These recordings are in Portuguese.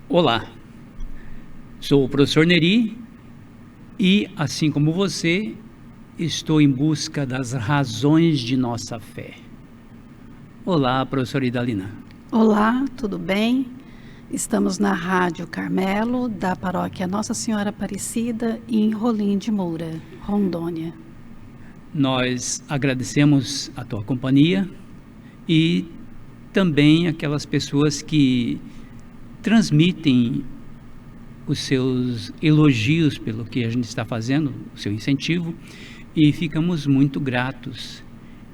Olá, sou o professor Neri e, assim como você, estou em busca das razões de nossa fé. Olá, professora Idalina. Olá, tudo bem? Estamos na Rádio Carmelo, da paróquia Nossa Senhora Aparecida, em Rolim de Moura, Rondônia. Nós agradecemos a tua companhia e também aquelas pessoas que transmitem os seus elogios pelo que a gente está fazendo, o seu incentivo, e ficamos muito gratos.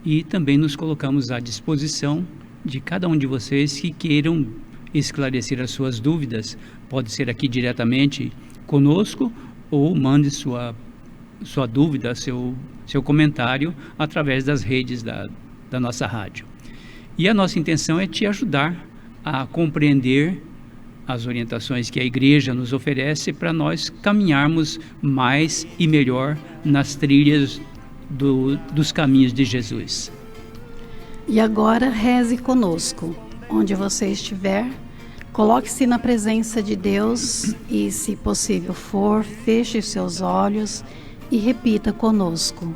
E também nos colocamos à disposição de cada um de vocês que queiram esclarecer as suas dúvidas. Pode ser aqui diretamente conosco ou mande sua dúvida, seu comentário através das redes da nossa rádio. E a nossa intenção é te ajudar a compreender as orientações que a Igreja nos oferece para nós caminharmos mais e melhor nas trilhas dos caminhos de Jesus. E agora reze conosco. Onde você estiver, coloque-se na presença de Deus e, se possível for, feche os seus olhos e repita conosco.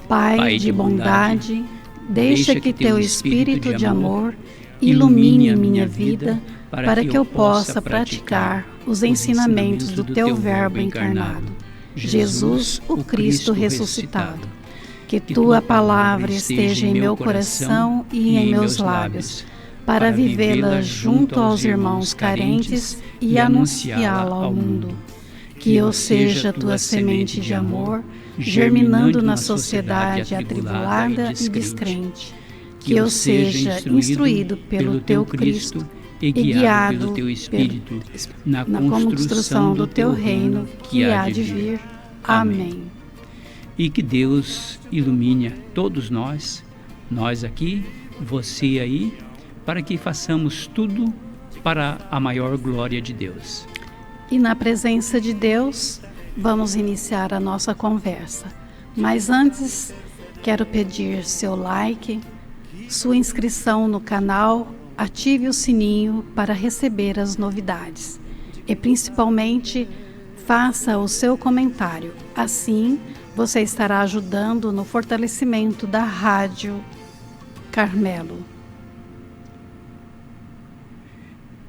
Pai de bondade, deixa que teu Espírito de amor ilumine minha vida, para que eu possa praticar os ensinamentos do teu Verbo encarnado, Jesus, o Cristo ressuscitado. Que tua palavra esteja em meu coração e em meus lábios, para vivê-la junto aos irmãos carentes e anunciá-la ao mundo. Que eu seja tua semente de amor, germinando na sociedade atribulada e descrente. Que eu seja instruído pelo teu Cristo e guiado pelo teu Espírito na construção do teu reino que há de vir. Amém. E que Deus ilumine a todos nós aqui, você aí, para que façamos tudo para a maior glória de Deus. E na presença de Deus, vamos iniciar a nossa conversa. Mas antes, quero pedir seu like, sua inscrição no canal, ative o sininho para receber as novidades. E principalmente, faça o seu comentário. Assim, você estará ajudando no fortalecimento da Rádio Carmelo.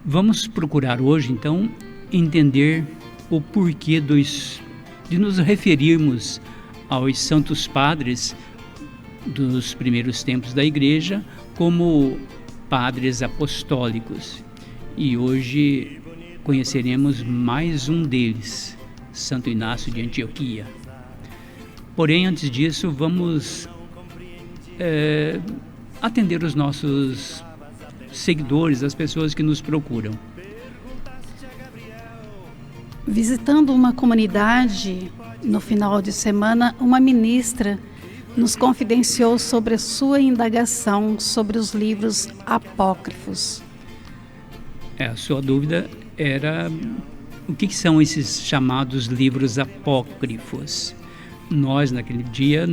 Vamos procurar hoje, então, entender o porquê de nos referirmos aos santos padres dos primeiros tempos da Igreja como padres apostólicos. E hoje conheceremos mais um deles, Santo Inácio de Antioquia. Porém, antes disso, vamos atender os nossos seguidores, as pessoas que nos procuram. Visitando uma comunidade, no final de semana, uma ministra nos confidenciou sobre a sua indagação sobre os livros apócrifos. A sua dúvida era o que são esses chamados livros apócrifos. Nós, naquele dia,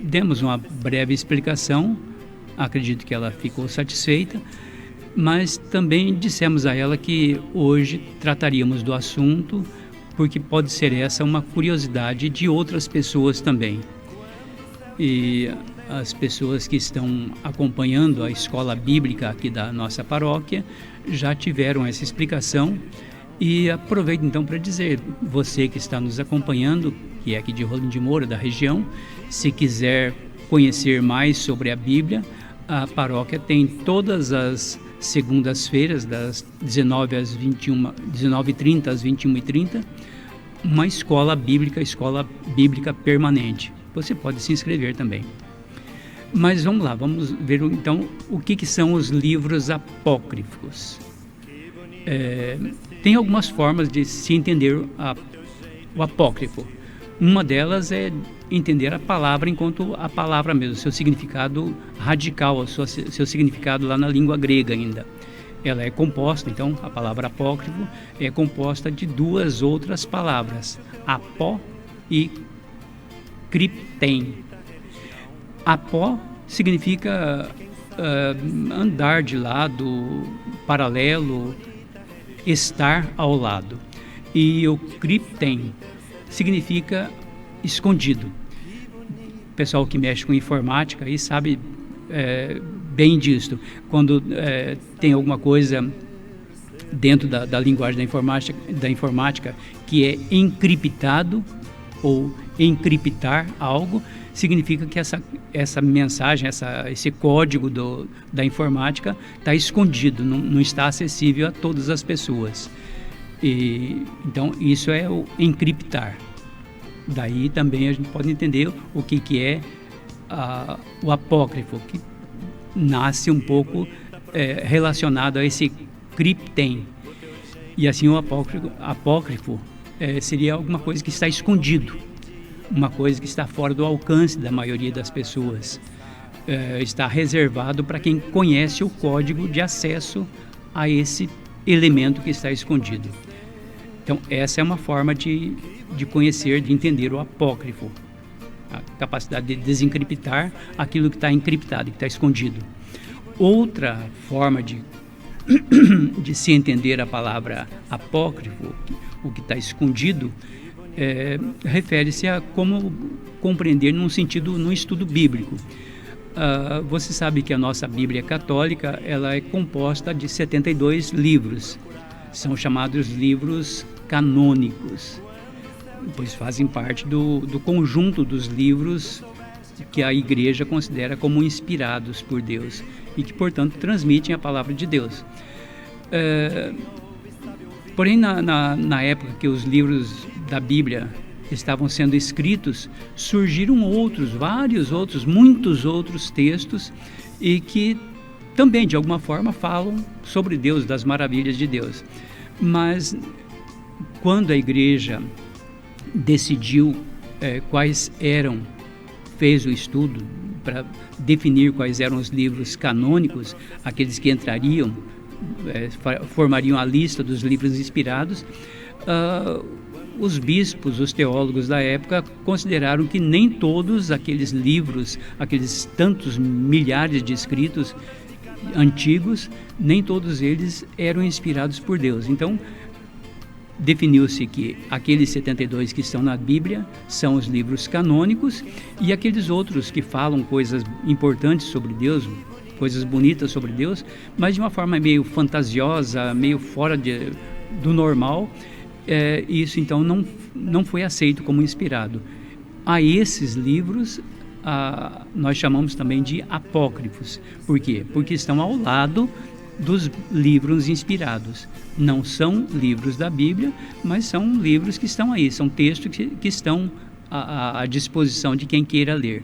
demos uma breve explicação, acredito que ela ficou satisfeita, mas também dissemos a ela que hoje trataríamos do assunto, porque pode ser essa uma curiosidade de outras pessoas também. E as pessoas que estão acompanhando a escola bíblica aqui da nossa paróquia já tiveram essa explicação. E aproveito então para dizer, você que está nos acompanhando, que é aqui de Rolim de Moura, da região, se quiser conhecer mais sobre a Bíblia, a paróquia tem todas as segundas-feiras, das 19h30 às 21h30, uma escola bíblica permanente. Você pode se inscrever também. Mas vamos lá, vamos ver então o que são os livros apócrifos. Tem algumas formas de se entender o apócrifo. Uma delas é entender a palavra enquanto a palavra mesmo, seu significado radical, seu significado lá na língua grega ainda. Ela é composta, então, a palavra apócrifo é composta de duas outras palavras, apó e criptem. Apó significa andar de lado, paralelo, estar ao lado. E o crypten significa escondido. O pessoal que mexe com informática aí sabe bem disso. Quando tem alguma coisa dentro da linguagem da informática que é encriptado ou encriptar algo, significa que essa mensagem, esse código da informática está escondido, não está acessível a todas as pessoas. Então, isso é o encriptar. Daí também a gente pode entender o que é o apócrifo, que nasce um pouco relacionado a esse crypten. E assim o apócrifo seria alguma coisa que está escondido, uma coisa que está fora do alcance da maioria das pessoas. Está reservado para quem conhece o código de acesso a esse elemento que está escondido. Então, essa é uma forma de conhecer, de entender o apócrifo, a capacidade de desencriptar aquilo que está encriptado, que está escondido. Outra forma de se entender a palavra apócrifo, o que está escondido, refere-se a como compreender num estudo bíblico. Você sabe que a nossa Bíblia católica ela é composta de 72 livros. São chamados livros canônicos, pois fazem parte do conjunto dos livros que a Igreja considera como inspirados por Deus e que, portanto, transmitem a palavra de Deus. Porém, na época que os livros da Bíblia estavam sendo escritos, surgiram muitos outros textos e que também, de alguma forma, falam sobre Deus, das maravilhas de Deus. Mas, quando a Igreja decidiu fez o estudo para definir quais eram os livros canônicos, aqueles que entrariam, formariam a lista dos livros inspirados, os bispos, os teólogos da época consideraram que nem todos aqueles livros, aqueles tantos milhares de escritos antigos, nem todos eles eram inspirados por Deus. Então, definiu-se que aqueles 72 que estão na Bíblia são os livros canônicos e aqueles outros que falam coisas importantes sobre Deus, coisas bonitas sobre Deus, mas de uma forma meio fantasiosa, meio fora do normal, isso então não foi aceito como inspirado. A esses livros nós chamamos também de apócrifos. Por quê? Porque estão ao lado dos livros inspirados. Não são livros da Bíblia, mas são livros que estão aí, são textos que estão à disposição de quem queira ler.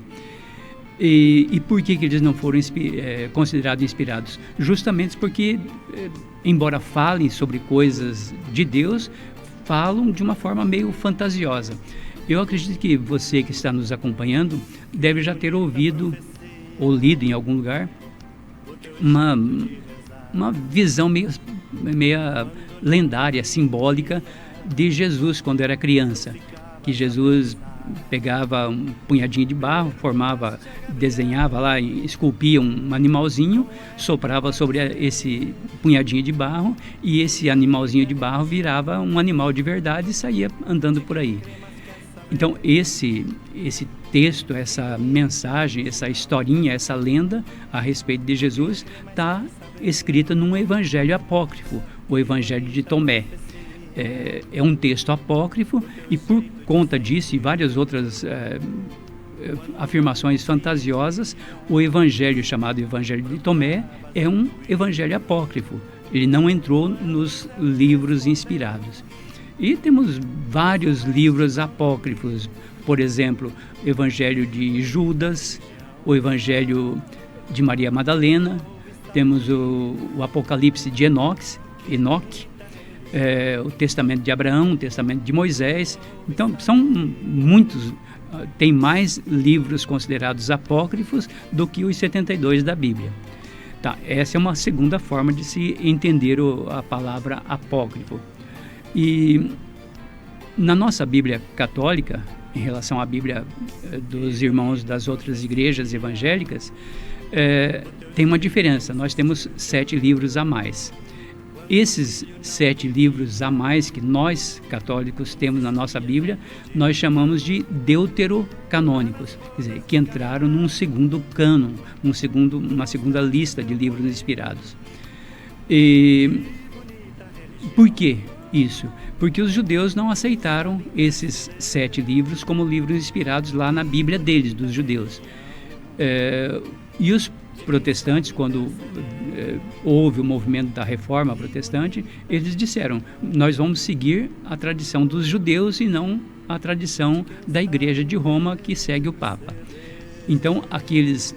E por que eles não foram considerados inspirados? Justamente porque, embora falem sobre coisas de Deus, falam de uma forma meio fantasiosa. Eu acredito que você que está nos acompanhando deve já ter ouvido ou lido em algum lugar uma visão meia lendária, simbólica de Jesus quando era criança, que Jesus pegava um punhadinho de barro, desenhava lá, esculpia um animalzinho, soprava sobre esse punhadinho de barro e esse animalzinho de barro virava um animal de verdade e saía andando por aí. Então esse texto, essa mensagem, essa historinha, essa lenda a respeito de Jesus está escrita num evangelho apócrifo, o Evangelho de Tomé. É um texto apócrifo e por conta disso e várias outras afirmações fantasiosas, o evangelho chamado Evangelho de Tomé é um evangelho apócrifo. Ele não entrou nos livros inspirados. E temos vários livros apócrifos, por exemplo, o Evangelho de Judas, o Evangelho de Maria Madalena, temos o Apocalipse de Enoque, o Testamento de Abraão, o Testamento de Moisés. Então, são muitos, tem mais livros considerados apócrifos do que os 72 da Bíblia. Tá, essa é uma segunda forma de se entender a palavra apócrifo. E na nossa Bíblia católica, em relação à Bíblia dos irmãos das outras igrejas evangélicas, tem uma diferença. Nós temos 7 livros a mais. Esses 7 livros a mais que nós, católicos, temos na nossa Bíblia, nós chamamos de deuterocanônicos, quer dizer, que entraram num segundo cânon, uma segunda lista de livros inspirados. E por que isso? Porque os judeus não aceitaram esses 7 livros como livros inspirados lá na Bíblia deles, dos judeus. E os protestantes, quando houve o movimento da Reforma Protestante, eles disseram: nós vamos seguir a tradição dos judeus e não a tradição da Igreja de Roma, que segue o Papa. Então, aqueles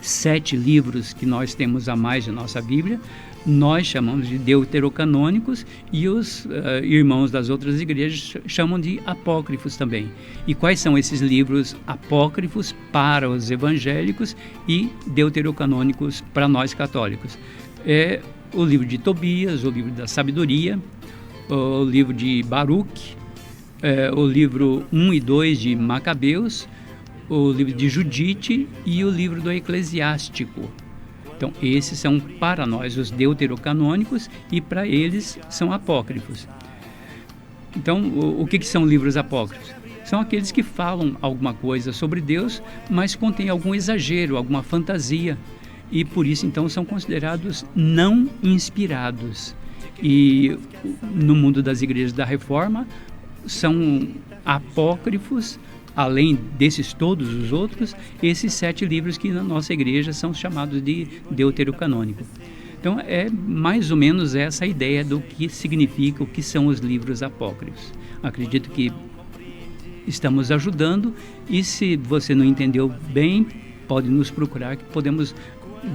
7 livros que nós temos a mais na nossa Bíblia, nós chamamos de deuterocanônicos, e os irmãos das outras igrejas chamam de apócrifos também. E quais são esses livros apócrifos para os evangélicos e deuterocanônicos para nós católicos? É o livro de Tobias, o livro da Sabedoria, o livro de Baruque, o livro 1 e 2 de Macabeus, o livro de Judite e o livro do Eclesiástico. Então, esses são para nós os deuterocanônicos, e para eles são apócrifos. Então, o que são livros apócrifos? São aqueles que falam alguma coisa sobre Deus, mas contêm algum exagero, alguma fantasia, e por isso, então, são considerados não inspirados. E no mundo das igrejas da Reforma, são apócrifos. Além desses todos os outros, esses 7 livros que na nossa igreja são chamados de deuterocanônico. Então, é mais ou menos essa a ideia do que significa, o que são os livros apócrifos. Acredito que estamos ajudando, e se você não entendeu bem, pode nos procurar, que podemos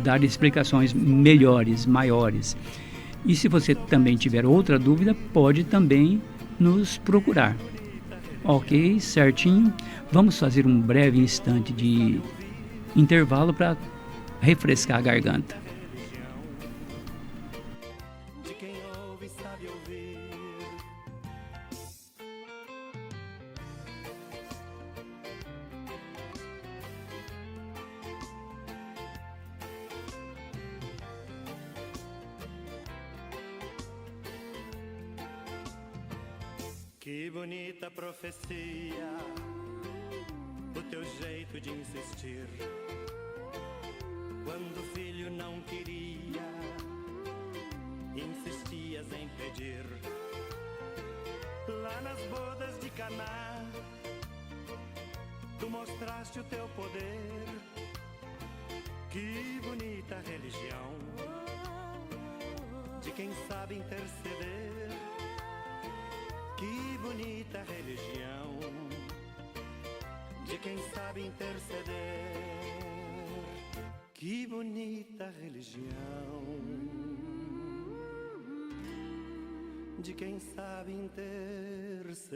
dar explicações melhores, maiores. E se você também tiver outra dúvida, pode também nos procurar. Ok, certinho. Vamos fazer um breve instante de intervalo para refrescar a garganta. De quem ouve, sabe ouvir. Que bonita profecia, o teu jeito de insistir. Quando o filho não queria, insistias em pedir. Lá nas bodas de Caná, tu mostraste o teu poder. Que bonita religião, de quem sabe interceder. Que bonita religião, de quem sabe interceder. Que bonita religião, de quem sabe interceder.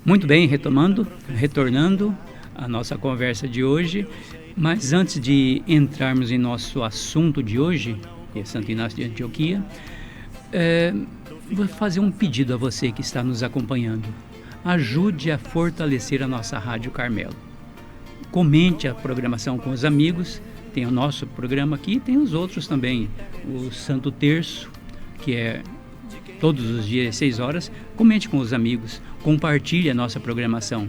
Muito bem, retornando à nossa conversa de hoje, mas antes de entrarmos em nosso assunto de hoje, que é Santo Inácio de Antioquia, vou fazer um pedido a você que está nos acompanhando. Ajude a fortalecer a nossa Rádio Carmelo. Comente a programação com os amigos. Tem o nosso programa aqui, tem os outros também, o Santo Terço, que é todos os dias, 6 horas. Comente com os amigos, compartilhe a nossa programação.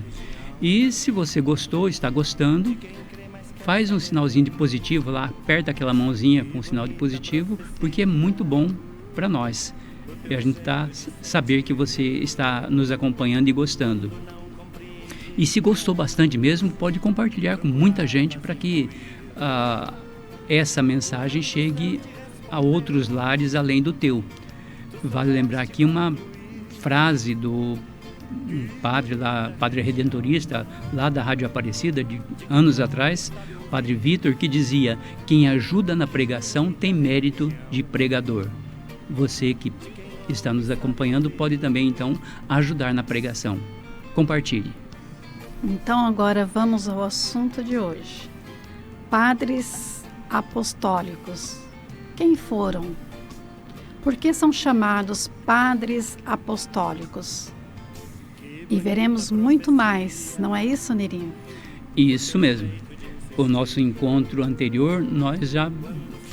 E se você gostou, está gostando, faz um sinalzinho de positivo lá, aperta aquela mãozinha com o sinal de positivo, porque é muito bom para nós. E a gente saber que você está nos acompanhando e gostando. E se gostou bastante mesmo, pode compartilhar com muita gente para que essa mensagem chegue a outros lares além do teu. Vale lembrar aqui uma frase do um padre lá, padre redentorista, lá da Rádio Aparecida, de anos atrás, padre Vitor, que dizia: quem ajuda na pregação tem mérito de pregador. Você que está nos acompanhando pode também, então, ajudar na pregação. Compartilhe. Então agora vamos ao assunto de hoje. Padres apostólicos. Quem foram? Por que são chamados padres apostólicos? E veremos muito mais, não é isso, Nirinho? Isso mesmo. O nosso encontro anterior, nós já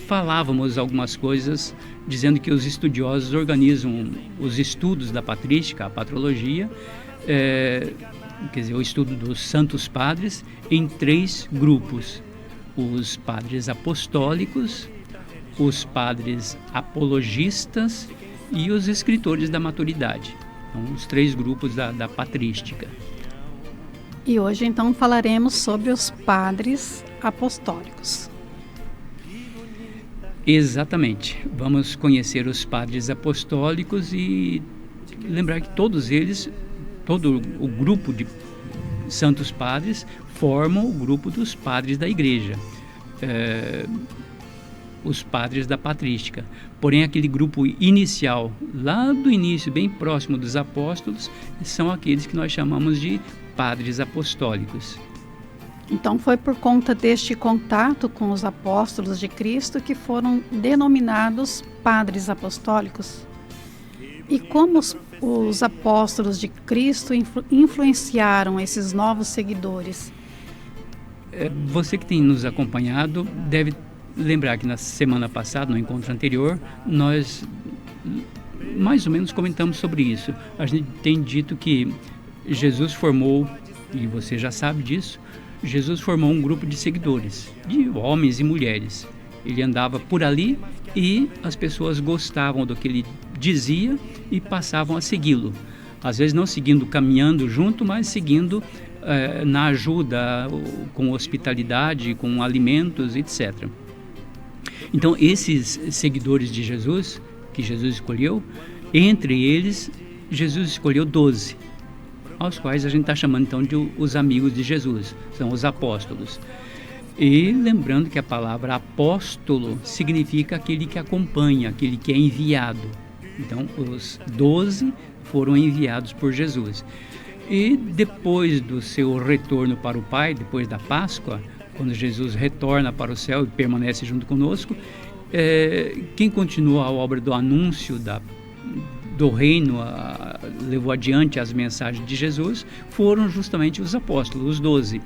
falávamos algumas coisas, dizendo que os estudiosos organizam os estudos da patrística, a patrologia, quer dizer, o estudo dos santos padres, em 3 grupos: os padres apostólicos, os padres apologistas e os escritores da maturidade. Então, os 3 grupos da patrística. E hoje então falaremos sobre os padres apostólicos. Exatamente. Vamos conhecer os padres apostólicos e lembrar que todos eles, todo o grupo de santos padres, formam o grupo dos padres da igreja. Os padres da patrística. Porém, aquele grupo inicial, lá do início, bem próximo dos apóstolos, são aqueles que nós chamamos de padres apostólicos. Então foi por conta deste contato com os apóstolos de Cristo que foram denominados padres apostólicos. E como os apóstolos de Cristo influenciaram esses novos seguidores? Você que tem nos acompanhado deve lembrar que na semana passada, no encontro anterior, nós mais ou menos comentamos sobre isso. A gente tem dito que Jesus formou, e você já sabe disso, Jesus formou um grupo de seguidores, de homens e mulheres. Ele andava por ali e as pessoas gostavam do que ele dizia e passavam a segui-lo. Às vezes não seguindo, caminhando junto, mas seguindo na ajuda, com hospitalidade, com alimentos, etc. Então, esses seguidores de Jesus, que Jesus escolheu, entre eles, Jesus escolheu 12, aos quais a gente está chamando então de os amigos de Jesus, são os apóstolos. E lembrando que a palavra apóstolo significa aquele que acompanha, aquele que é enviado. Então, os 12 foram enviados por Jesus. E depois do seu retorno para o Pai, depois da Páscoa, quando Jesus retorna para o céu e permanece junto conosco, quem continuou a obra do anúncio do reino, levou adiante as mensagens de Jesus, foram justamente os apóstolos, os 12.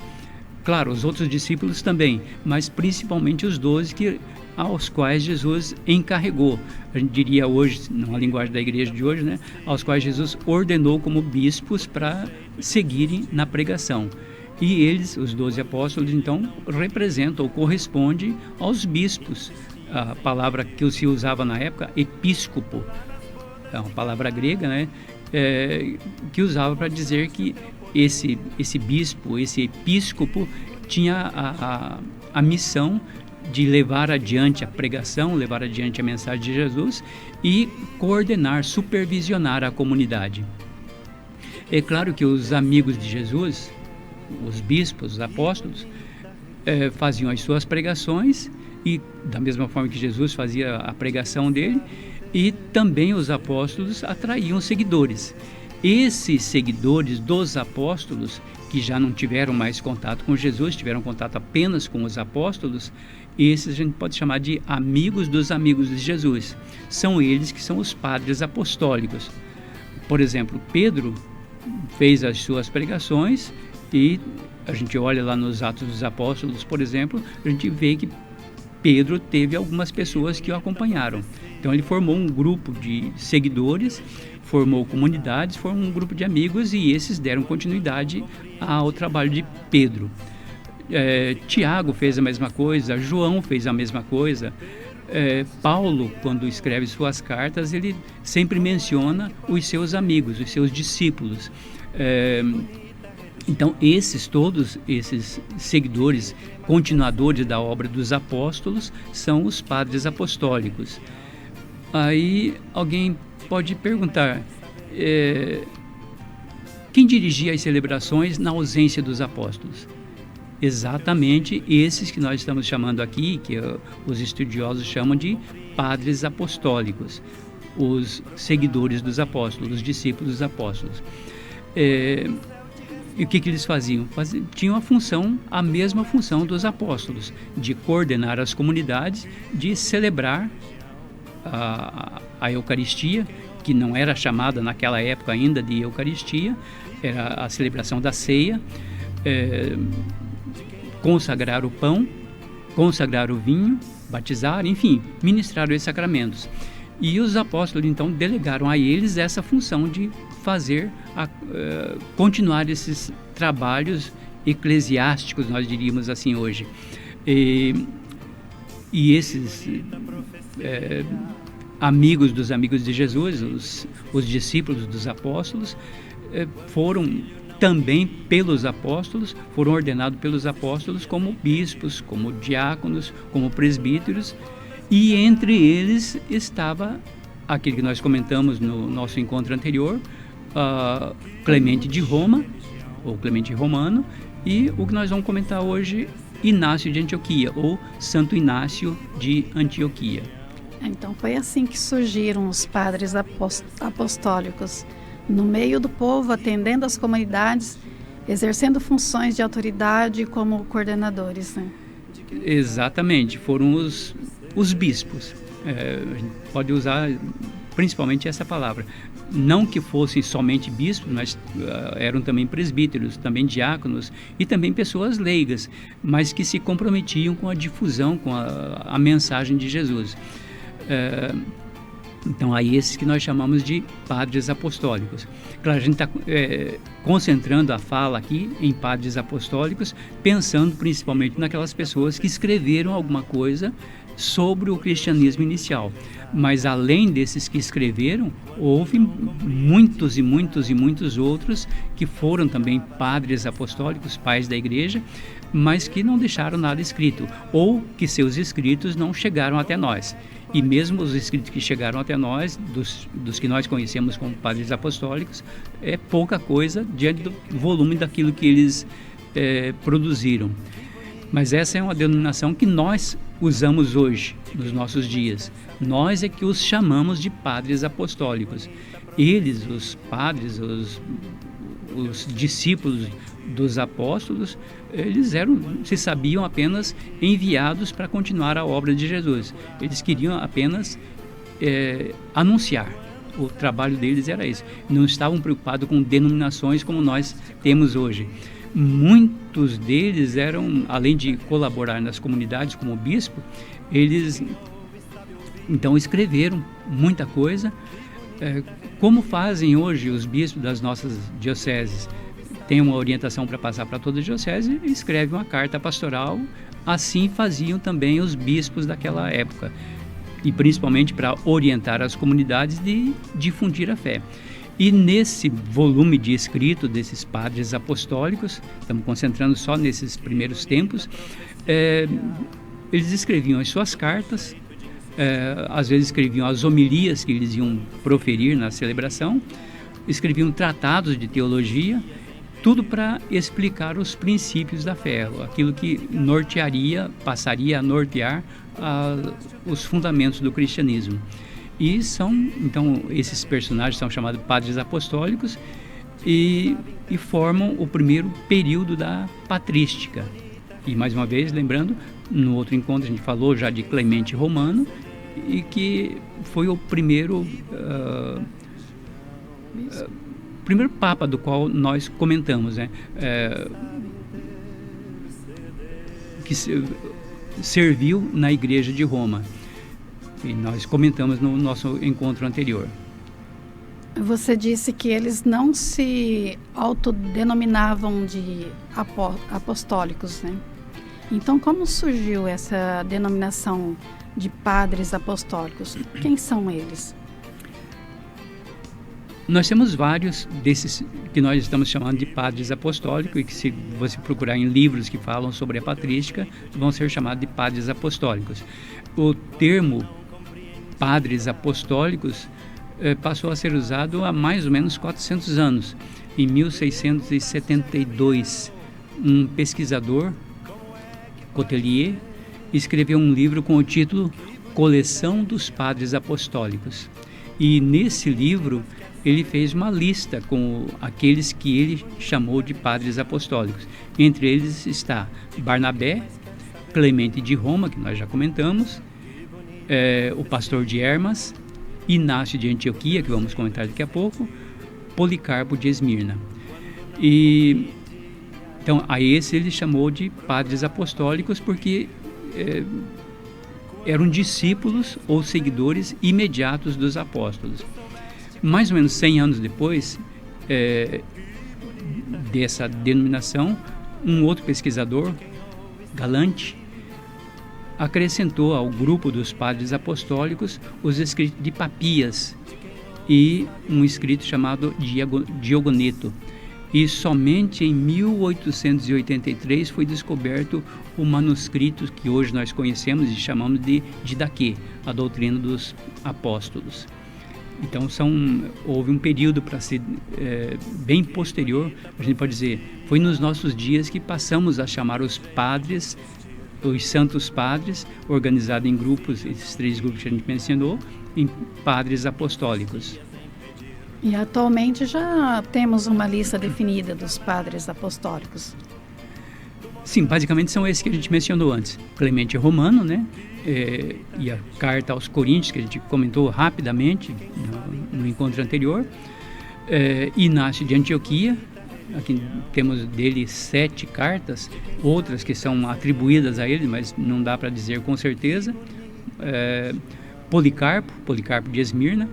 Claro, os outros discípulos também, mas principalmente os 12 aos quais Jesus encarregou. A gente diria hoje, na linguagem da igreja de hoje, né, aos quais Jesus ordenou como bispos para seguirem na pregação. E eles, os 12 apóstolos, então, representam ou correspondem aos bispos. A palavra que se usava na época, episcopo, é uma palavra grega, né, que usava para dizer que esse bispo, esse episcopo, tinha a missão de levar adiante a pregação, levar adiante a mensagem de Jesus e coordenar, supervisionar a comunidade. É claro que os amigos de Jesus, os bispos, os apóstolos, faziam as suas pregações, e da mesma forma que Jesus fazia a pregação dele, e também os apóstolos atraíam seguidores. Esses seguidores dos apóstolos, que já não tiveram mais contato com Jesus, tiveram contato apenas com os apóstolos, esses a gente pode chamar de amigos dos amigos de Jesus. São eles que são os padres apostólicos. Por exemplo, Pedro fez as suas pregações e a gente olha lá nos Atos dos Apóstolos, por exemplo, a gente vê que Pedro teve algumas pessoas que o acompanharam. Então ele formou um grupo de seguidores, formou comunidades, formou um grupo de amigos e esses deram continuidade ao trabalho de Pedro. Tiago fez a mesma coisa, João fez a mesma coisa. Paulo, quando escreve suas cartas, ele sempre menciona os seus amigos, os seus discípulos. Então, todos esses seguidores, continuadores da obra dos apóstolos, são os padres apostólicos. Aí alguém pode perguntar, Quem dirigia as celebrações na ausência dos apóstolos? Exatamente esses que nós estamos chamando aqui, que os estudiosos chamam de padres apostólicos, os seguidores dos apóstolos, os discípulos dos apóstolos. E o que eles faziam? Tinham a mesma função dos apóstolos, de coordenar as comunidades, de celebrar a Eucaristia, que não era chamada naquela época ainda de Eucaristia, era a celebração da ceia, consagrar o pão, consagrar o vinho, batizar, enfim, ministrar os sacramentos. E os apóstolos, então, delegaram a eles essa função de fazer, continuar esses trabalhos eclesiásticos, nós diríamos assim hoje. E esses amigos dos amigos de Jesus, os discípulos dos apóstolos, foram também pelos apóstolos, foram ordenados pelos apóstolos como bispos, como diáconos, como presbíteros, e entre eles estava aquele que nós comentamos no nosso encontro anterior, Clemente de Roma, ou Clemente Romano, e o que nós vamos comentar hoje, Inácio de Antioquia, ou Santo Inácio de Antioquia. Então foi assim que surgiram os padres apostólicos, no meio do povo, atendendo as comunidades, exercendo funções de autoridade como coordenadores, né? Exatamente, foram os bispos. A gente pode usar principalmente essa palavra. Não que fossem somente bispos, mas eram também presbíteros, também diáconos e também pessoas leigas, mas que se comprometiam com a difusão, com a mensagem de Jesus. Então, aí esses que nós chamamos de padres apostólicos. Claro, a gente está concentrando a fala aqui em padres apostólicos, pensando principalmente naquelas pessoas que escreveram alguma coisa sobre o cristianismo inicial. Mas além desses que escreveram, houve muitos e muitos e muitos outros que foram também padres apostólicos, pais da igreja, mas que não deixaram nada escrito, ou que seus escritos não chegaram até nós. E mesmo os escritos que chegaram até nós, dos que nós conhecemos como padres apostólicos, é pouca coisa diante do volume daquilo que eles produziram. Mas essa é uma denominação que nós usamos hoje, nos nossos dias. Nós é que os chamamos de padres apostólicos. Eles, os padres, os discípulos dos apóstolos, eles se sabiam apenas enviados para continuar a obra de Jesus. Eles queriam apenas anunciar. O trabalho deles era esse. Não estavam preocupados com denominações como nós temos hoje. Muitos deles eram, além de colaborar nas comunidades como bispo, eles então escreveram muita coisa, como fazem hoje os bispos das nossas dioceses. Tem uma orientação para passar para toda a diocese e escreve uma carta pastoral. Assim faziam também os bispos daquela época, e principalmente para orientar as comunidades de difundir a fé. E nesse volume de escrito desses padres apostólicos, estamos concentrando só nesses primeiros tempos, eles escreviam as suas cartas, às vezes escreviam as homilias que eles iam proferir na celebração, escreviam tratados de teologia, tudo para explicar os princípios da fé, aquilo que passaria a nortear os fundamentos do cristianismo. E então, esses personagens são chamados padres apostólicos e formam o primeiro período da patrística. E, mais uma vez, lembrando, no outro encontro a gente falou já de Clemente Romano, e que foi o primeiro papa do qual nós comentamos, né? Que serviu na Igreja de Roma. E nós comentamos no nosso encontro anterior. Você disse que eles não se autodenominavam de apostólicos, né? Então, como surgiu essa denominação de padres apostólicos? Quem são eles? Nós temos vários desses que nós estamos chamando de padres apostólicos, e que, se você procurar em livros que falam sobre a patrística, vão ser chamados de padres apostólicos. O termo padres apostólicos passou a ser usado há mais ou menos 400 anos. Em 1672, um pesquisador, Cotelier, escreveu um livro com o título Coleção dos Padres Apostólicos. E nesse livro ele fez uma lista com aqueles que ele chamou de padres apostólicos. Entre eles está Barnabé, Clemente de Roma, que nós já comentamos, o pastor de Hermas, Inácio de Antioquia, que vamos comentar daqui a pouco, Policarpo de Esmirna. E então a esse ele chamou de padres apostólicos porque eram discípulos ou seguidores imediatos dos apóstolos. Mais ou menos 100 anos depois dessa denominação, um outro pesquisador, Galante, acrescentou ao grupo dos padres apostólicos os escritos de Papias e um escrito chamado Diogoneto. E somente em 1883 foi descoberto o manuscrito que hoje nós conhecemos e chamamos de Didaquê, a doutrina dos apóstolos. Então houve um período para ser bem posterior, a gente pode dizer, foi nos nossos dias que passamos a chamar os padres, os santos padres, organizados em grupos, esses 3 grupos que a gente mencionou, em padres apostólicos. E atualmente já temos uma lista definida dos padres apostólicos. Sim, basicamente são esses que a gente mencionou antes. Clemente Romano, né? E a carta aos Coríntios, que a gente comentou rapidamente no encontro anterior. Inácio de Antioquia, aqui temos dele 7 cartas, outras que são atribuídas a ele, mas não dá para dizer com certeza. Policarpo de Esmirna,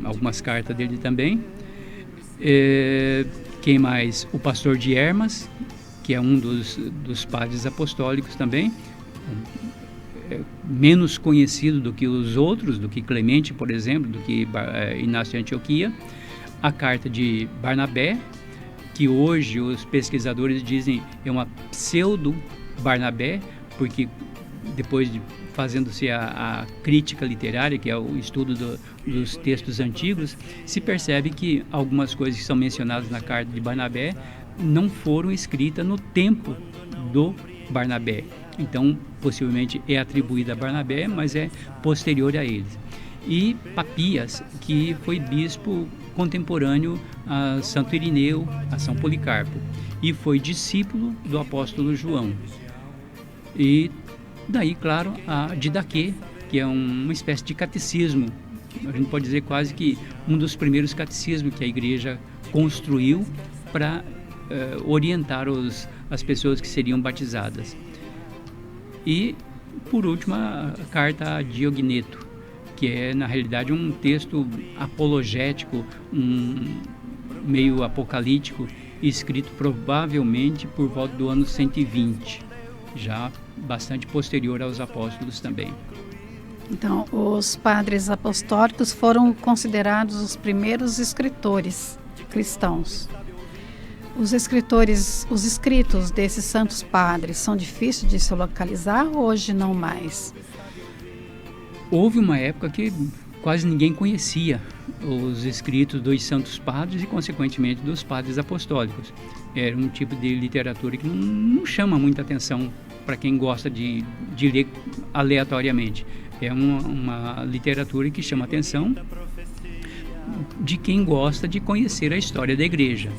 algumas cartas dele também. Quem mais? O pastor de Hermas, que é um dos padres apostólicos também, menos conhecido do que os outros, do que Clemente, por exemplo, do que Inácio de Antioquia. A carta de Barnabé, que hoje os pesquisadores dizem é uma pseudo-Barnabé, porque depois de fazendo-se a crítica literária, que é o estudo dos textos antigos, se percebe que algumas coisas que são mencionadas na carta de Barnabé não foram escritas no tempo do Barnabé. Então, possivelmente é atribuída a Barnabé, mas é posterior a eles. E Papias, que foi bispo contemporâneo a Santo Irineu, a São Policarpo, e foi discípulo do apóstolo João. E daí, claro, a Didaquê, que é uma espécie de catecismo, a gente pode dizer quase que um dos primeiros catecismos que a igreja construiu para orientar as pessoas que seriam batizadas. E, por último, a carta a Diogneto, que é, na realidade, um texto apologético, meio apocalíptico, escrito provavelmente por volta do ano 120, já bastante posterior aos apóstolos também. Então, os padres apostólicos foram considerados os primeiros escritores cristãos. Os escritos desses santos padres são difíceis de se localizar ou hoje não mais? Houve uma época que quase ninguém conhecia os escritos dos santos padres e, consequentemente, dos padres apostólicos. Era um tipo de literatura que não chama muita atenção para quem gosta de ler aleatoriamente. É uma literatura que chama atenção de quem gosta de conhecer a história da igreja.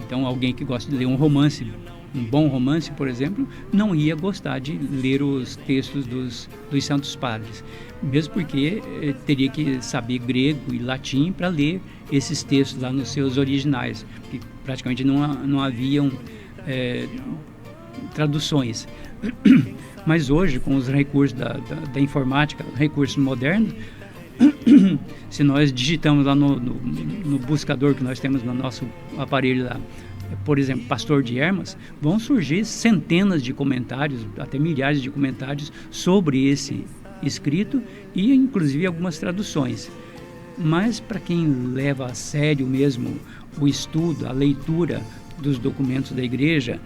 Então, alguém que gosta de ler um romance, um bom romance, por exemplo, não ia gostar de ler os textos dos santos padres, mesmo porque teria que saber grego e latim para ler esses textos lá nos seus originais, porque praticamente não haviam traduções. Mas hoje, com os recursos da informática, recursos modernos, se nós digitamos lá no buscador que nós temos no nosso aparelho lá, por exemplo, Pastor de Hermas, vão surgir centenas de comentários, até milhares de comentários sobre esse escrito e inclusive algumas traduções. Mas para quem leva a sério mesmo o estudo, a leitura dos documentos da igreja,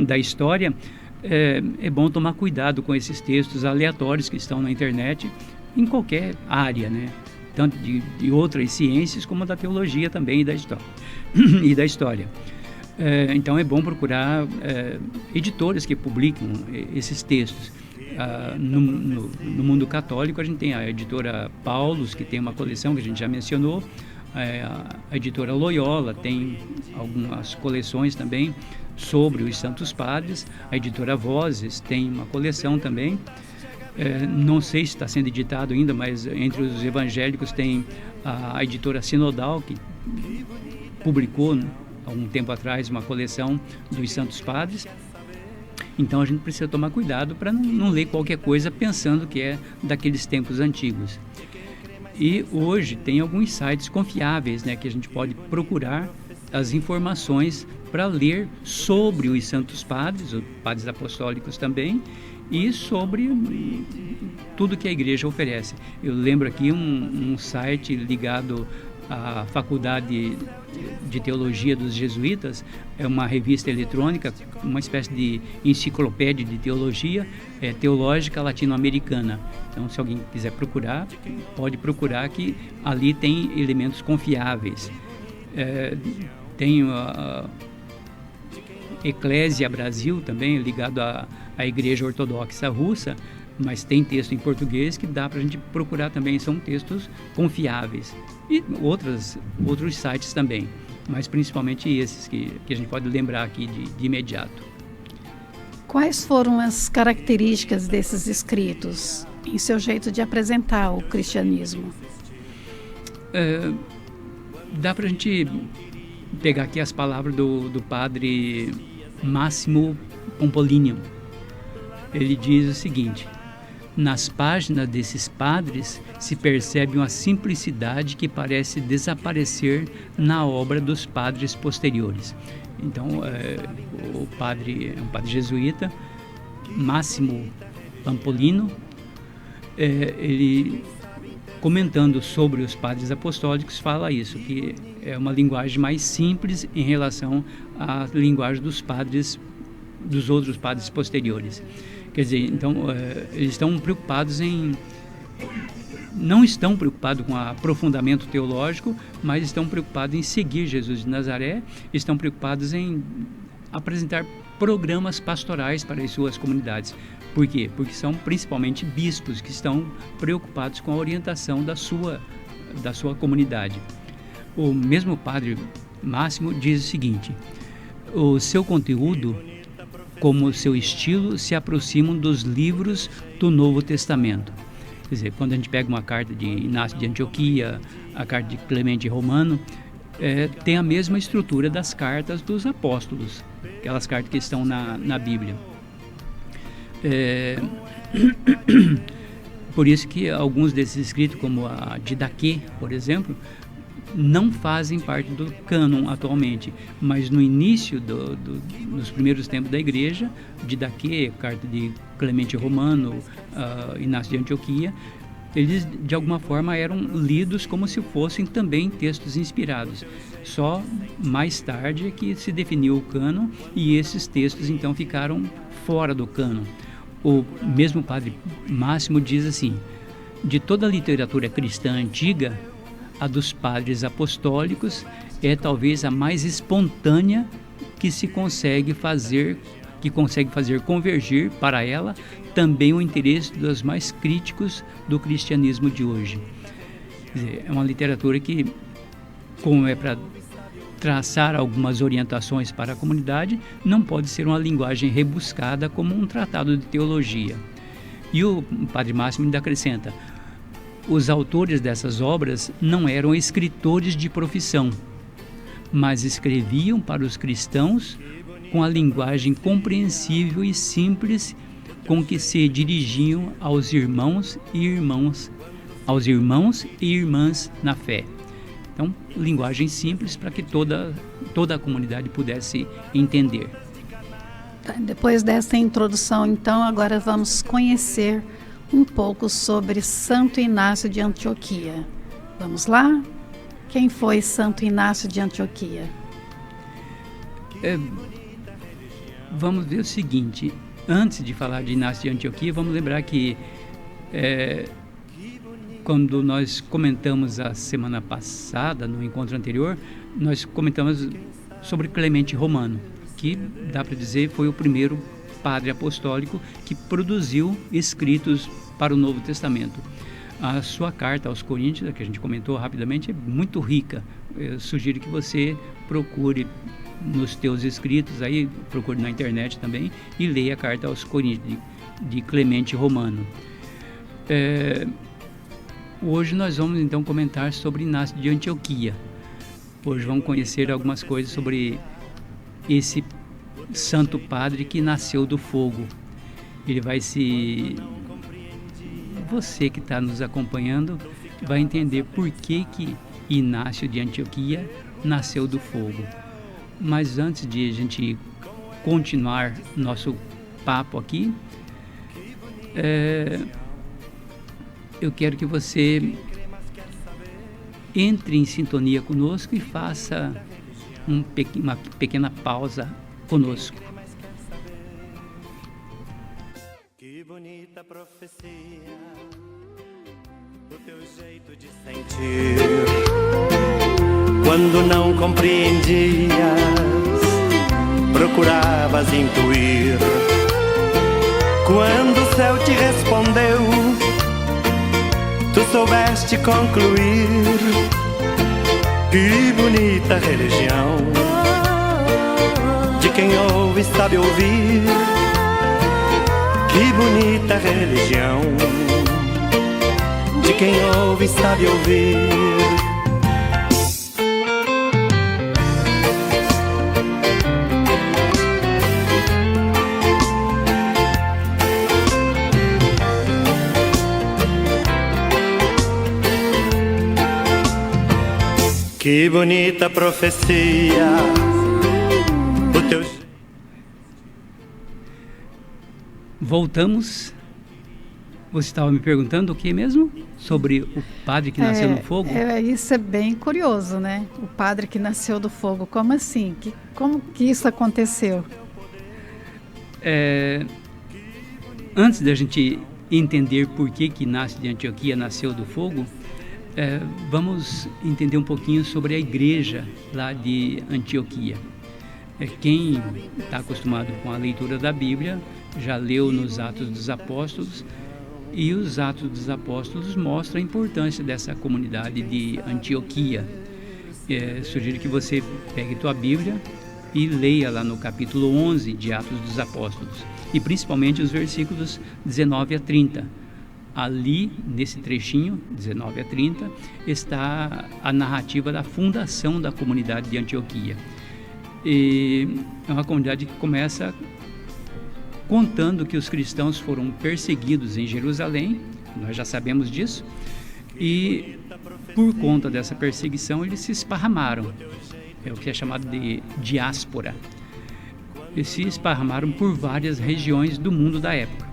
da história, é bom tomar cuidado com esses textos aleatórios que estão na internet em qualquer área, né? Tanto de outras ciências como da teologia também e da história. Então é bom procurar editoras que publicam esses textos. No mundo católico a gente tem a editora Paulus, que tem uma coleção que a gente já mencionou, a editora Loyola tem algumas coleções também sobre os Santos Padres, a editora Vozes tem uma coleção também. Não sei se está sendo editado ainda, mas entre os evangélicos tem a editora Sinodal, que publicou há um tempo atrás uma coleção dos Santos Padres. Então a gente precisa tomar cuidado para não ler qualquer coisa pensando que é daqueles tempos antigos. E hoje tem alguns sites confiáveis, né, que a gente pode procurar as informações para ler sobre os Santos Padres, os Padres Apostólicos também, e sobre tudo que a igreja oferece. Eu lembro aqui um site ligado à Faculdade de Teologia dos Jesuítas, é uma revista eletrônica, uma espécie de enciclopédia de teologia teológica latino-americana. Então, se alguém quiser procurar, pode procurar, que ali tem elementos confiáveis. Tem a Eclésia Brasil também, ligado à Igreja Ortodoxa Russa, mas tem texto em português que dá para a gente procurar também, são textos confiáveis. E outros sites também, mas principalmente esses que a gente pode lembrar aqui de imediato. Quais foram as características desses escritos em seu jeito de apresentar o cristianismo? Dá para a gente pegar aqui as palavras do padre Máximo Pompolinio. Ele diz o seguinte: nas páginas desses padres se percebe uma simplicidade que parece desaparecer na obra dos padres posteriores. Então, o padre é um padre jesuíta, Máximo Pompolinio, ele, comentando sobre os padres apostólicos, fala isso, que é uma linguagem mais simples em relação à linguagem dos outros padres posteriores. Quer dizer, então, eles estão preocupados não estão preocupados com o aprofundamento teológico, mas estão preocupados em seguir Jesus de Nazaré, estão preocupados em apresentar programas pastorais para as suas comunidades. Por quê? Porque são principalmente bispos que estão preocupados com a orientação da sua comunidade. O mesmo padre Máximo diz o seguinte: o seu conteúdo, como o seu estilo, se aproximam dos livros do Novo Testamento. Quer dizer, quando a gente pega uma carta de Inácio de Antioquia, a carta de Clemente Romano, tem a mesma estrutura das cartas dos apóstolos, aquelas cartas que estão na Bíblia. Por isso que alguns desses escritos, como a Didaquê, por exemplo, não fazem parte do cânon atualmente, mas no início nos primeiros tempos da igreja, Didaquê, carta de Clemente Romano, Inácio de Antioquia, eles de alguma forma eram lidos como se fossem também textos inspirados. Só mais tarde é que se definiu o cânon e esses textos então ficaram fora do cânon. O mesmo padre Máximo diz assim: de toda a literatura cristã antiga, a dos padres apostólicos é talvez a mais espontânea que consegue fazer convergir para ela também o interesse dos mais críticos do cristianismo de hoje. Quer dizer, é uma literatura que, como é para traçar algumas orientações para a comunidade, não pode ser uma linguagem rebuscada como um tratado de teologia. E o padre Máximo ainda acrescenta: os autores dessas obras não eram escritores de profissão, mas escreviam para os cristãos com a linguagem compreensível e simples com que se dirigiam aos irmãos e irmãs na fé. Então, linguagem simples para que toda a comunidade pudesse entender. Depois dessa introdução, então, agora vamos conhecer um pouco sobre Santo Inácio de Antioquia. Vamos lá? Quem foi Santo Inácio de Antioquia? Vamos ver o seguinte: antes de falar de Inácio de Antioquia, vamos lembrar que quando nós comentamos a semana passada, no encontro anterior, nós comentamos sobre Clemente Romano, que, dá para dizer, foi o primeiro padre apostólico que produziu escritos para o Novo Testamento. A sua carta aos Coríntios, que a gente comentou rapidamente, é muito rica. Eu sugiro que você procure nos teus escritos, aí procure na internet também, e leia a carta aos Coríntios, de Clemente Romano. Hoje nós vamos então comentar sobre Inácio de Antioquia. Hoje vamos conhecer algumas coisas sobre esse santo padre que nasceu do fogo. Ele vai se... Você que está nos acompanhando vai entender por que Inácio de Antioquia nasceu do fogo. Mas antes de a gente continuar nosso papo aqui, eu quero que você entre em sintonia conosco e faça uma pequena pausa conosco. Que bonita profecia, o teu jeito de sentir. Quando não compreendias, procuravas intuir. Quando o céu te respondeu, tu soubeste concluir. Que bonita religião, de quem ouve sabe ouvir. Que bonita religião, de quem ouve sabe ouvir. Que bonita profecia, o teu... Voltamos. Você estava me perguntando o que mesmo? Sobre o padre que nasceu no fogo? Isso é bem curioso, né? O padre que nasceu do fogo. Como assim? Como que isso aconteceu? Antes da gente entender por que Inácio de Antioquia nasceu do fogo, vamos entender um pouquinho sobre a igreja lá de Antioquia. Quem está acostumado com a leitura da Bíblia já leu nos Atos dos Apóstolos, e os Atos dos Apóstolos mostram a importância dessa comunidade de Antioquia. Sugiro que você pegue tua Bíblia e leia lá no capítulo 11 de Atos dos Apóstolos, e principalmente os versículos 19 a 30. Ali, nesse trechinho, 19 a 30, está a narrativa da fundação da comunidade de Antioquia. E é uma comunidade que começa contando que os cristãos foram perseguidos em Jerusalém, nós já sabemos disso, e por conta dessa perseguição eles se esparramaram, é o que é chamado de diáspora. Eles se esparramaram por várias regiões do mundo da época.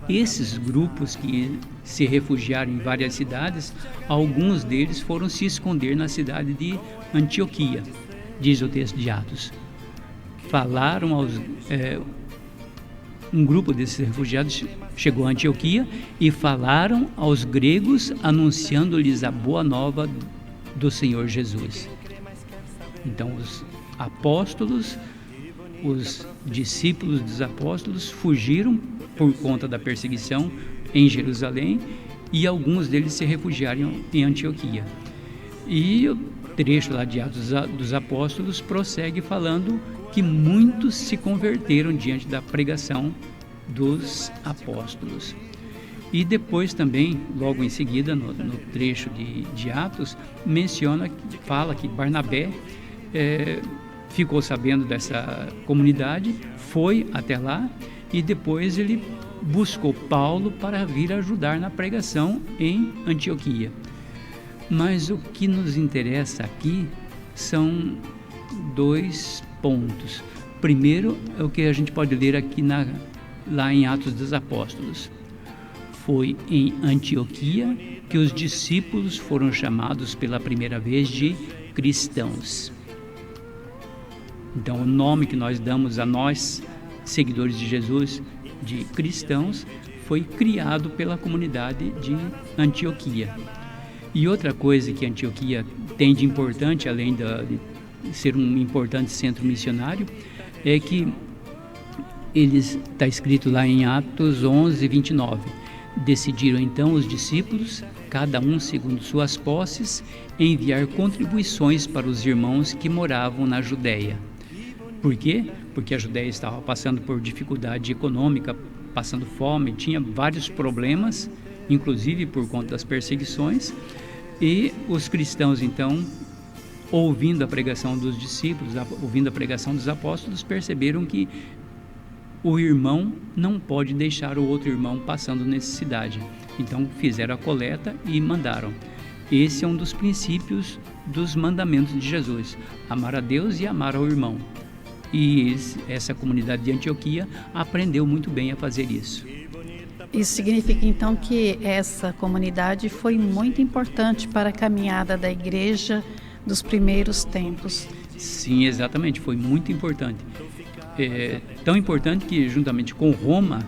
Esses grupos que se refugiaram em várias cidades, alguns deles foram se esconder na cidade de Antioquia, diz o texto de Atos. Falaram um grupo desses refugiados chegou a Antioquia e falaram aos gregos, anunciando-lhes a boa nova do Senhor Jesus. Então os apóstolos, os discípulos dos apóstolos fugiram por conta da perseguição em Jerusalém, e alguns deles se refugiaram em Antioquia. E o trecho lá de Atos dos Apóstolos prossegue falando que muitos se converteram diante da pregação dos apóstolos. E depois também, logo em seguida, no trecho de Atos, fala que Barnabé ficou sabendo dessa comunidade, foi até lá, e depois ele buscou Paulo para vir ajudar na pregação em Antioquia. Mas o que nos interessa aqui são dois pontos. Primeiro é o que a gente pode ler aqui lá em Atos dos Apóstolos. Foi em Antioquia que os discípulos foram chamados pela primeira vez de cristãos. Então, o nome que nós damos a nós, seguidores de Jesus, de cristãos, foi criado pela comunidade de Antioquia. E outra coisa que Antioquia tem de importante, além de ser um importante centro missionário, é que está escrito lá em Atos 11, 29. Decidiram então os discípulos, cada um segundo suas posses, enviar contribuições para os irmãos que moravam na Judéia. Por quê? Porque a Judéia estava passando por dificuldade econômica, passando fome, tinha vários problemas, inclusive por conta das perseguições, e os cristãos então, ouvindo a pregação dos discípulos, ouvindo a pregação dos apóstolos, perceberam que o irmão não pode deixar o outro irmão passando necessidade. Então fizeram a coleta e mandaram. Esse é um dos princípios dos mandamentos de Jesus: amar a Deus e amar ao irmão. E essa comunidade de Antioquia aprendeu muito bem a fazer isso. Isso significa então que essa comunidade foi muito importante para a caminhada da igreja dos primeiros tempos. Sim, exatamente, foi muito importante. Tão importante que, juntamente com Roma,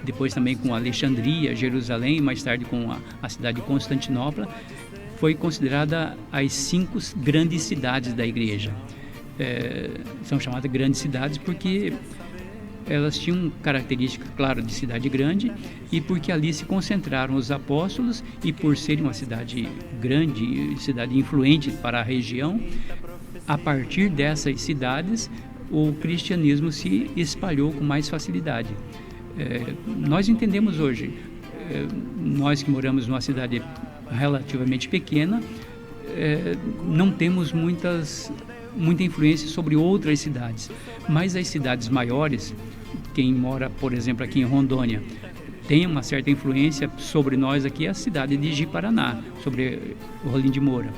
depois também com Alexandria, Jerusalém e mais tarde com a cidade de Constantinopla, foi considerada as 5 grandes cidades da igreja. São chamadas grandes cidades porque elas tinham característica, claro, de cidade grande, e porque ali se concentraram os apóstolos, e por serem uma cidade grande, cidade influente para a região, a partir dessas cidades o cristianismo se espalhou com mais facilidade. Nós entendemos hoje, nós que moramos numa cidade relativamente pequena, não temos muita influência sobre outras cidades, mas as cidades maiores, quem mora, por exemplo, aqui em Rondônia, tem uma certa influência sobre nós aqui, a cidade de Ji-Paraná, sobre o Rolim de Moura.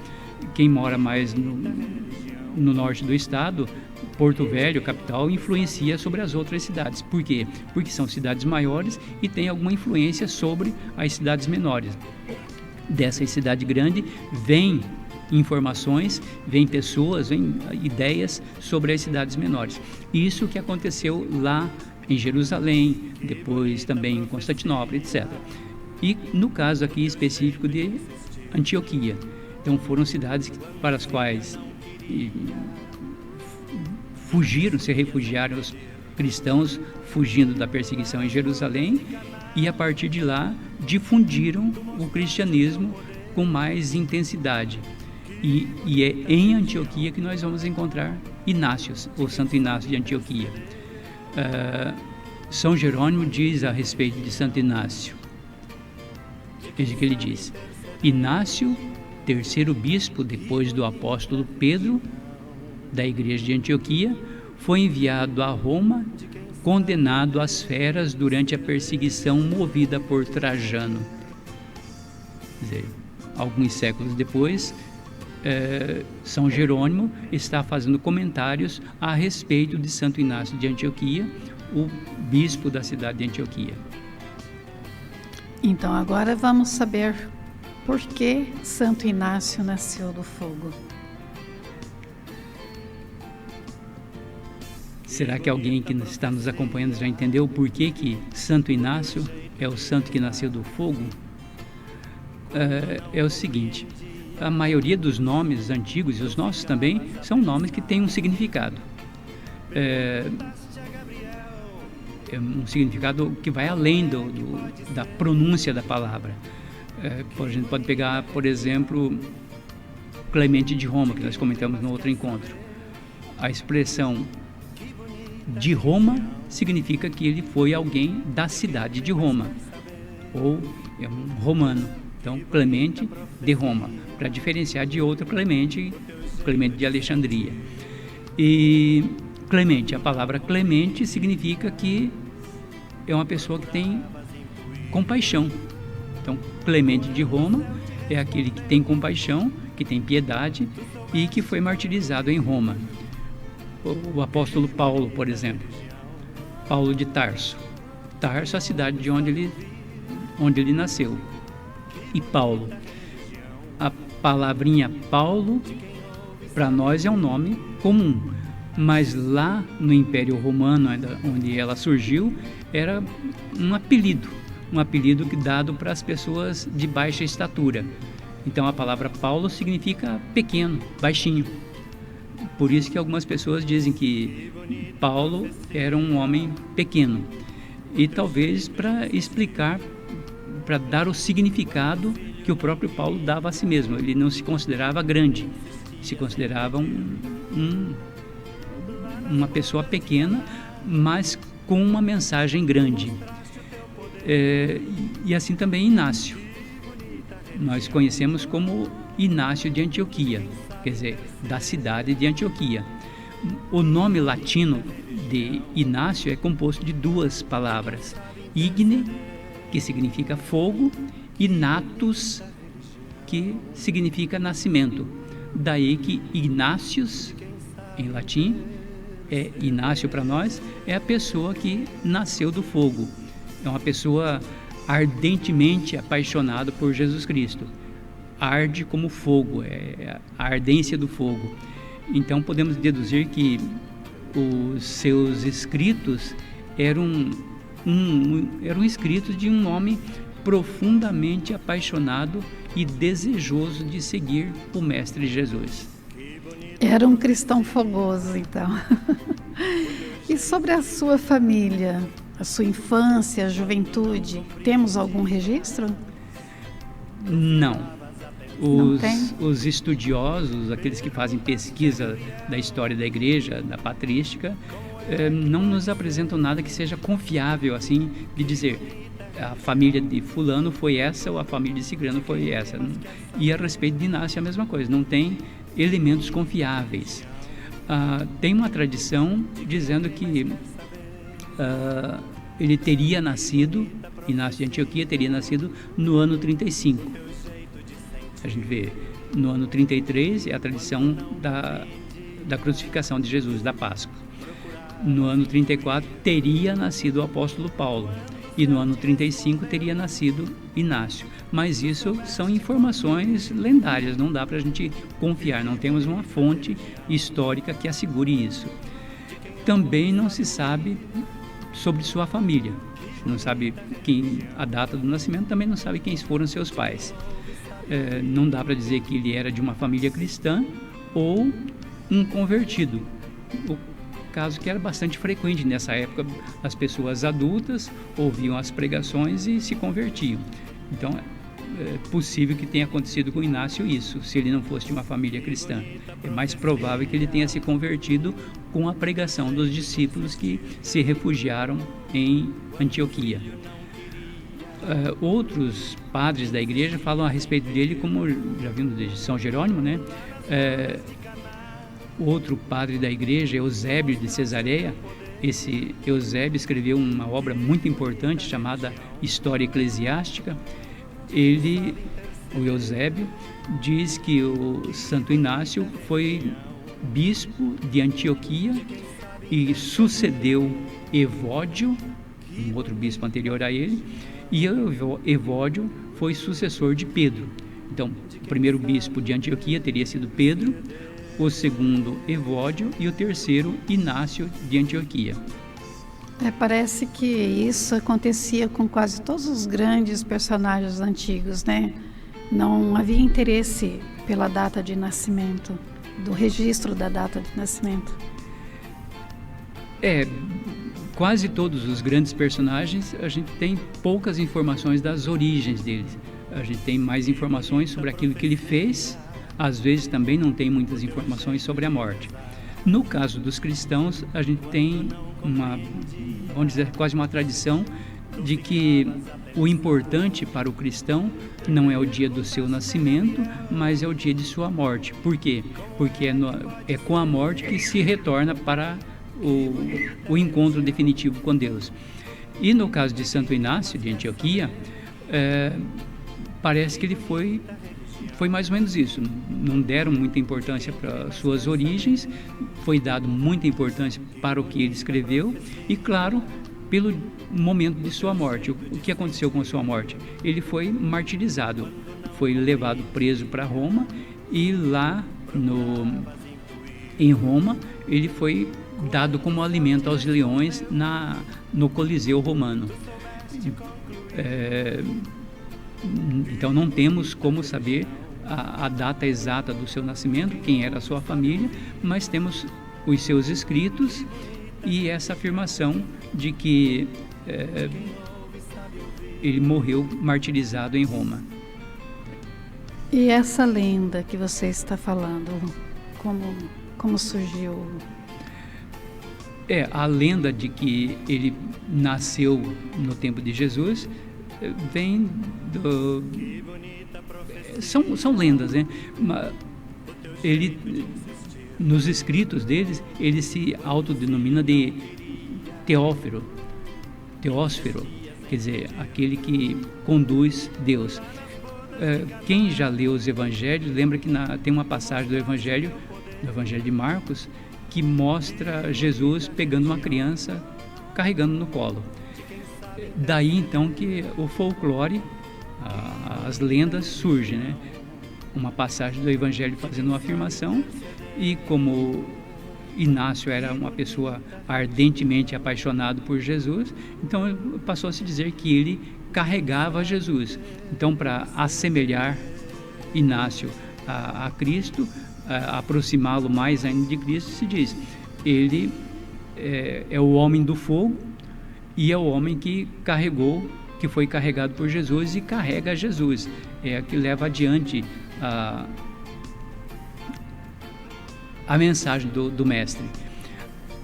Quem mora mais no norte do estado, Porto Velho, capital, influencia sobre as outras cidades. Por quê? Porque são cidades maiores e tem alguma influência sobre as cidades menores. Dessa cidade grande vem informações, vem pessoas, vem ideias sobre as cidades menores. Isso que aconteceu lá em Jerusalém, depois também em Constantinopla, etc. E no caso aqui específico de Antioquia. Então foram cidades para as quais se refugiaram os cristãos fugindo da perseguição em Jerusalém, e a partir de lá difundiram o cristianismo com mais intensidade. E é em Antioquia que nós vamos encontrar Inácio, o Santo Inácio de Antioquia. São Jerônimo diz a respeito de Santo Inácio, veja o que ele diz: Inácio, terceiro bispo depois do apóstolo Pedro, da igreja de Antioquia, foi enviado a Roma, condenado às feras durante a perseguição movida por Trajano. Quer dizer, alguns séculos depois, São Jerônimo está fazendo comentários a respeito de Santo Inácio de Antioquia, o bispo da cidade de Antioquia. Então agora vamos saber por que Santo Inácio nasceu do fogo. Será que alguém que está nos acompanhando já entendeu por que Santo Inácio é o santo que nasceu do fogo? É o seguinte: a maioria dos nomes antigos, e os nossos também, são nomes que têm um significado. É um significado que vai além da pronúncia da palavra. A gente pode pegar, por exemplo, Clemente de Roma, que nós comentamos no outro encontro. A expressão de Roma significa que ele foi alguém da cidade de Roma, ou é um romano. Então, Clemente de Roma, para diferenciar de outro Clemente de Alexandria. E Clemente, a palavra Clemente significa que é uma pessoa que tem compaixão. Então, Clemente de Roma é aquele que tem compaixão, que tem piedade e que foi martirizado em Roma. O apóstolo Paulo, por exemplo, Paulo de Tarso. Tarso é a cidade de onde ele nasceu. E Paulo, a palavrinha Paulo, para nós é um nome comum, mas lá no Império Romano, onde ela surgiu, era um apelido. um apelido dado para as pessoas de baixa estatura. Então a palavra Paulo significa pequeno, baixinho. Por isso que algumas pessoas dizem que Paulo era um homem pequeno. E talvez para explicar, para dar o significado que o próprio Paulo dava a si mesmo. Ele não se considerava grande, se considerava uma pessoa pequena, mas com uma mensagem grande. E assim também Inácio. Nós conhecemos como Inácio de Antioquia, quer dizer, da cidade de Antioquia. O nome latino de Inácio é composto de duas palavras: igne, que significa fogo, e natus, que significa nascimento. Daí que Inácius, em latim, Inácio para nós, é a pessoa que nasceu do fogo. É uma pessoa ardentemente apaixonada por Jesus Cristo. Arde como fogo, é a ardência do fogo. Então podemos deduzir que os seus escritos eram escritos de um homem profundamente apaixonado e desejoso de seguir o Mestre Jesus. Era um cristão fogoso, então. E sobre a sua família, a sua infância, a juventude, temos algum registro? Não. Os estudiosos, aqueles que fazem pesquisa da história da igreja, da patrística, não nos apresentam nada que seja confiável, assim, de dizer a família de fulano foi essa ou a família de ciclano foi essa. E a respeito de Inácio é a mesma coisa, não tem elementos confiáveis. Tem uma tradição dizendo que ele teria nascido, Inácio de Antioquia teria nascido no ano 35. A gente vê, no ano 33 é a tradição da crucificação de Jesus, da Páscoa. No ano 34 teria nascido o apóstolo Paulo. E no ano 35 teria nascido Inácio. Mas isso são informações lendárias, não dá para a gente confiar, não temos uma fonte histórica que assegure isso. Também não se sabe sobre sua família, não sabe a data do nascimento, também não sabe quem foram seus pais. Não dá para dizer que ele era de uma família cristã ou um convertido. O caso que era bastante frequente nessa época, as pessoas adultas ouviam as pregações e se convertiam. Então é possível que tenha acontecido com Inácio isso, se ele não fosse de uma família cristã. É mais provável que ele tenha se convertido com a pregação dos discípulos que se refugiaram em Antioquia. Outros padres da igreja falam a respeito dele, como já vimos de São Jerônimo, né? Outro padre da igreja, Eusébio de Cesareia. Esse Eusébio escreveu uma obra muito importante chamada História Eclesiástica. O Eusébio diz que o Santo Inácio foi bispo de Antioquia e sucedeu Evódio, um outro bispo anterior a ele, e Evódio foi sucessor de Pedro. Então, o primeiro bispo de Antioquia teria sido Pedro, o segundo Evódio e o terceiro Inácio de Antioquia. Parece que isso acontecia com quase todos os grandes personagens antigos, né? Não havia interesse pela data de nascimento, do registro da data de nascimento. Quase todos os grandes personagens, a gente tem poucas informações das origens deles. A gente tem mais informações sobre aquilo que ele fez, às vezes também não tem muitas informações sobre a morte. No caso dos cristãos, a gente tem vamos dizer, quase uma tradição de que o importante para o cristão não é o dia do seu nascimento, mas é o dia de sua morte. Por quê? Porque é com a morte que se retorna para o encontro definitivo com Deus. E no caso de Santo Inácio de Antioquia, parece que ele foi mais ou menos isso. Não deram muita importância para suas origens, foi dado muita importância para o que ele escreveu e, claro, pelo momento de sua morte. O que aconteceu com a sua morte? Ele foi martirizado, foi levado preso para Roma e lá em Roma ele foi dado como alimento aos leões no Coliseu romano. Então não temos como saber a data exata do seu nascimento, quem era a sua família, mas temos os seus escritos e essa afirmação de que ele morreu martirizado em Roma. E essa lenda que você está falando, como surgiu? A lenda de que ele nasceu no tempo de Jesus vem do... São lendas, né? Ele, nos escritos deles, ele se autodenomina de Teósfero, quer dizer, aquele que conduz Deus. Quem já leu os evangelhos, lembra que tem uma passagem do evangelho de Marcos, que mostra Jesus pegando uma criança, carregando no colo. Daí então que o folclore, as lendas surgem, né? Uma passagem do evangelho fazendo uma afirmação, e como Inácio era uma pessoa ardentemente apaixonado por Jesus, então passou a se dizer que ele carregava Jesus. Então, para assemelhar Inácio a Cristo, aproximá-lo mais ainda de Cristo, se diz: ele é o homem do fogo e é o homem que foi carregado por Jesus e carrega Jesus, que leva adiante a mensagem do mestre.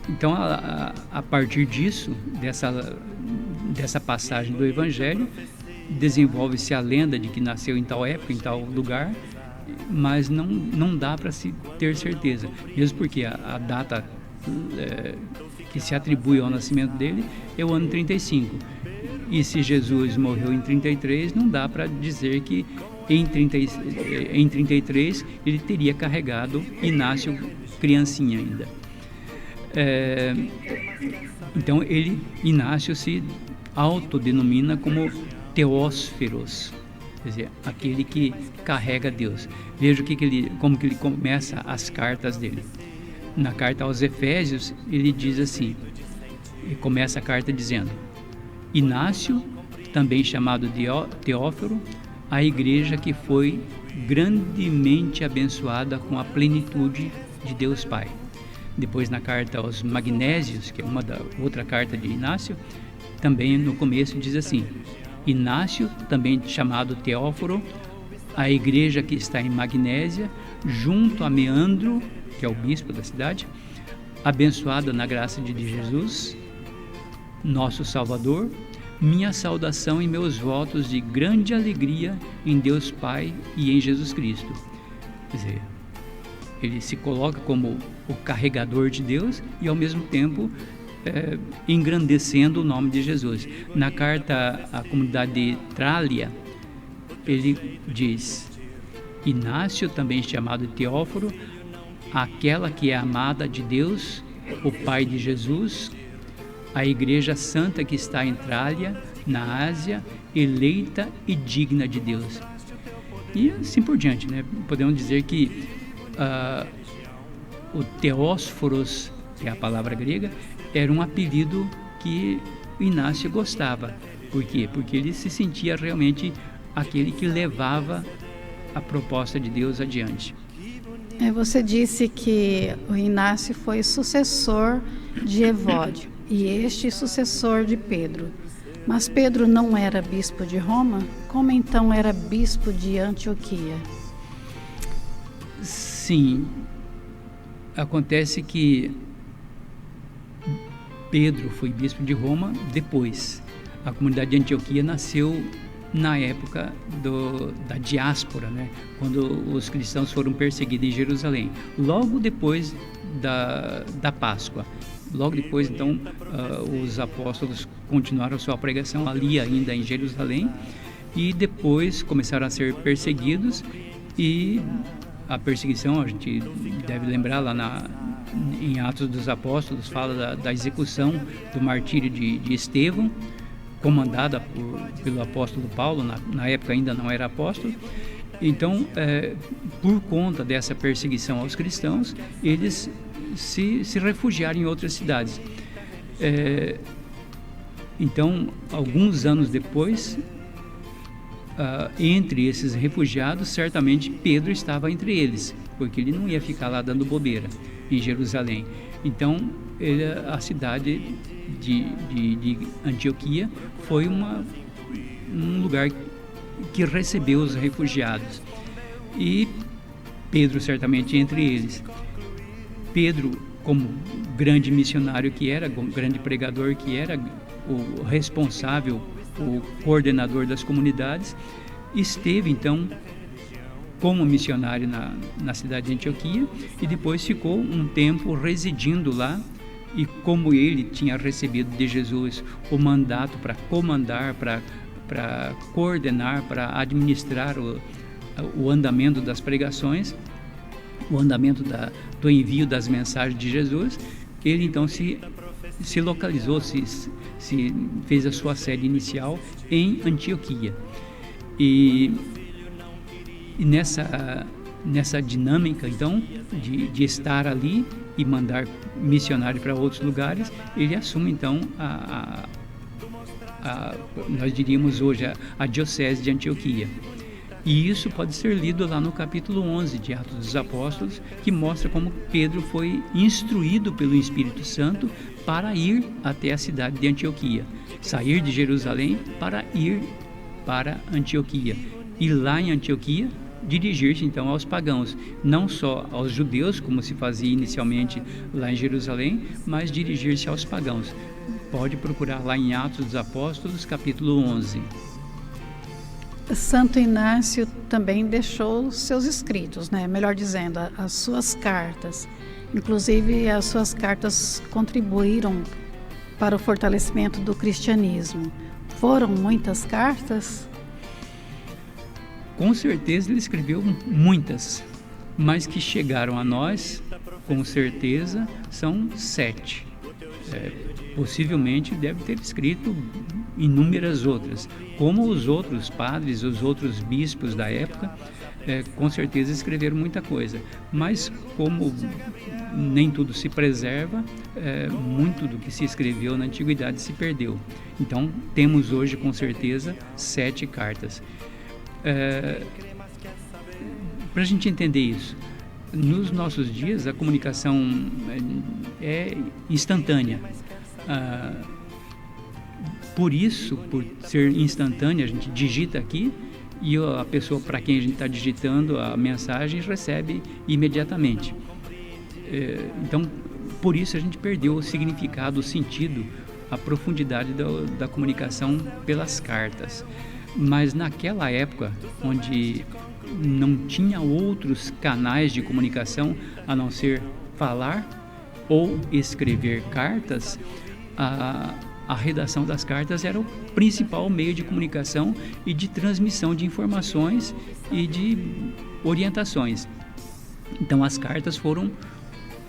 Então, a partir disso, dessa passagem do evangelho, desenvolve-se a lenda de que nasceu em tal época, em tal lugar, mas não dá para se ter certeza, mesmo porque a data que se atribui ao nascimento dele é o ano 35, e se Jesus morreu em 33, não dá para dizer que em 33 ele teria carregado Inácio criancinha ainda. Então Inácio se autodenomina como Teósferos, quer dizer, aquele que carrega Deus. Veja como que ele começa as cartas dele. Na carta aos Efésios, ele diz assim, ele começa a carta dizendo: Inácio, também chamado de Teófilo, a igreja que foi grandemente abençoada com a plenitude de Deus Pai. Depois, na carta aos Magnésios, que é outra carta de Inácio, também no começo diz assim: Inácio, também chamado Teófilo, a igreja que está em Magnésia, junto a Meandro, que é o bispo da cidade, abençoada na graça de Jesus, nosso Salvador, minha saudação e meus votos de grande alegria em Deus Pai e em Jesus Cristo. Quer dizer, ele se coloca como o carregador de Deus e, ao mesmo tempo, engrandecendo o nome de Jesus. Na carta à comunidade de Trália, ele diz: Inácio, também chamado Teófilo, aquela que é amada de Deus, o Pai de Jesus, a igreja santa que está em Trália, na Ásia, eleita e digna de Deus. E assim por diante, né? Podemos dizer que o Teósforos, que é a palavra grega, era um apelido que Inácio gostava. Por quê? Porque ele se sentia realmente aquele que levava a proposta de Deus adiante. Você disse que o Inácio foi sucessor de Evódio e este sucessor de Pedro. Mas Pedro não era bispo de Roma? Como então era bispo de Antioquia? Sim, acontece que Pedro foi bispo de Roma depois. A comunidade de Antioquia nasceu na época da diáspora, né? Quando os cristãos foram perseguidos em Jerusalém, logo depois da Páscoa. Logo depois, então, os apóstolos continuaram a sua pregação ali ainda em Jerusalém, e depois começaram a ser perseguidos, e a perseguição, a gente deve lembrar lá em Atos dos Apóstolos, fala da execução do martírio de Estevão, comandada pelo apóstolo Paulo, na época ainda não era apóstolo. Então, por conta dessa perseguição aos cristãos, eles se refugiaram em outras cidades. Então, alguns anos depois, entre esses refugiados, certamente Pedro estava entre eles, porque ele não ia ficar lá dando bobeira em Jerusalém. Então, a cidade de Antioquia foi um lugar que recebeu os refugiados. E Pedro certamente entre eles. Pedro, como grande missionário que era, grande pregador que era, o responsável, o coordenador das comunidades, esteve então como missionário na cidade de Antioquia e depois ficou um tempo residindo lá. E como ele tinha recebido de Jesus o mandato para comandar, para coordenar, para administrar o andamento das pregações, o andamento do envio das mensagens de Jesus, ele então se localizou, se fez a sua sede inicial em Antioquia. E nessa dinâmica, então, de estar ali e mandar missionário para outros lugares, ele assume, então, nós diríamos hoje, a diocese de Antioquia. E isso pode ser lido lá no capítulo 11 de Atos dos Apóstolos, que mostra como Pedro foi instruído pelo Espírito Santo para ir até a cidade de Antioquia, sair de Jerusalém para ir para Antioquia. E lá em Antioquia, dirigir-se então aos pagãos, não só aos judeus, como se fazia inicialmente lá em Jerusalém, mas dirigir-se aos pagãos. Pode procurar lá em Atos dos Apóstolos, capítulo 11. Santo Inácio também deixou seus escritos, né? Melhor dizendo, as suas cartas. Inclusive, as suas cartas contribuíram para o fortalecimento do cristianismo. Foram muitas cartas? Com certeza ele escreveu muitas, mas que chegaram a nós, com certeza, são 7. Possivelmente deve ter escrito inúmeras outras, como os outros padres, os outros bispos da época, com certeza escreveram muita coisa, mas como nem tudo se preserva, muito do que se escreveu na antiguidade se perdeu. Então temos hoje com certeza 7 cartas. Para a gente entender isso, nos nossos dias a comunicação é instantânea. Por isso, por ser instantânea, a gente digita aqui e a pessoa para quem a gente está digitando a mensagem recebe imediatamente. Então, por isso a gente perdeu o significado, o sentido, a profundidade da comunicação pelas cartas. Mas naquela época, onde não tinha outros canais de comunicação a não ser falar ou escrever cartas, a redação das cartas era o principal meio de comunicação e de transmissão de informações e de orientações. Então as cartas foram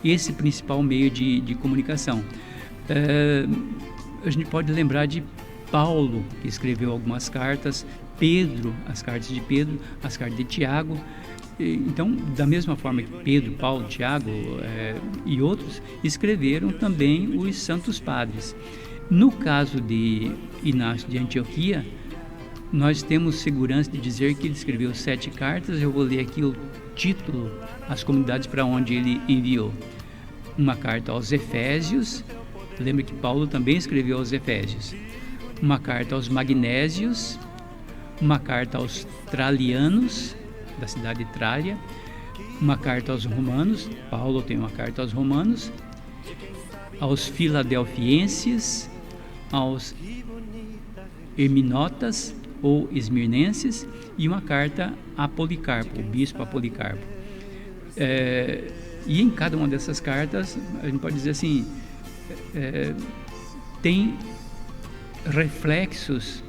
esse principal meio de comunicação. A gente pode lembrar de Paulo, que escreveu algumas cartas, Pedro, as cartas de Pedro, as cartas de Tiago. Então, da mesma forma que Pedro, Paulo, Tiago e outros, escreveram também os santos padres. No caso de Inácio de Antioquia, nós temos segurança de dizer que ele escreveu 7 cartas. Eu vou ler aqui o título, as comunidades para onde ele enviou. Uma carta aos Efésios, lembra que Paulo também escreveu aos Efésios. Uma carta aos Magnésios, uma carta aos Tralianos, da cidade de Trália, uma carta aos Romanos, Paulo tem uma carta aos Romanos, aos Filadelfienses, aos Herminotas ou Esmirnenses e uma carta a Policarpo, o bispo Policarpo. E em cada uma dessas cartas, a gente pode dizer assim, tem reflexos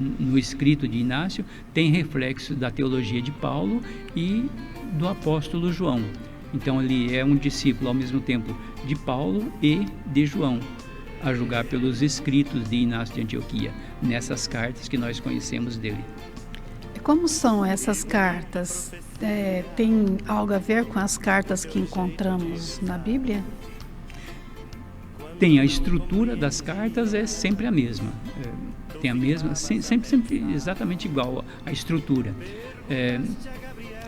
no escrito de Inácio, tem reflexos da teologia de Paulo e do apóstolo João. Então ele é um discípulo ao mesmo tempo de Paulo e de João, a julgar pelos escritos de Inácio de Antioquia, nessas cartas que nós conhecemos dele. Como são essas cartas? Tem algo a ver com as cartas que encontramos na Bíblia? Tem a estrutura das cartas, é sempre a mesma. Tem a mesma, sempre exatamente igual a estrutura.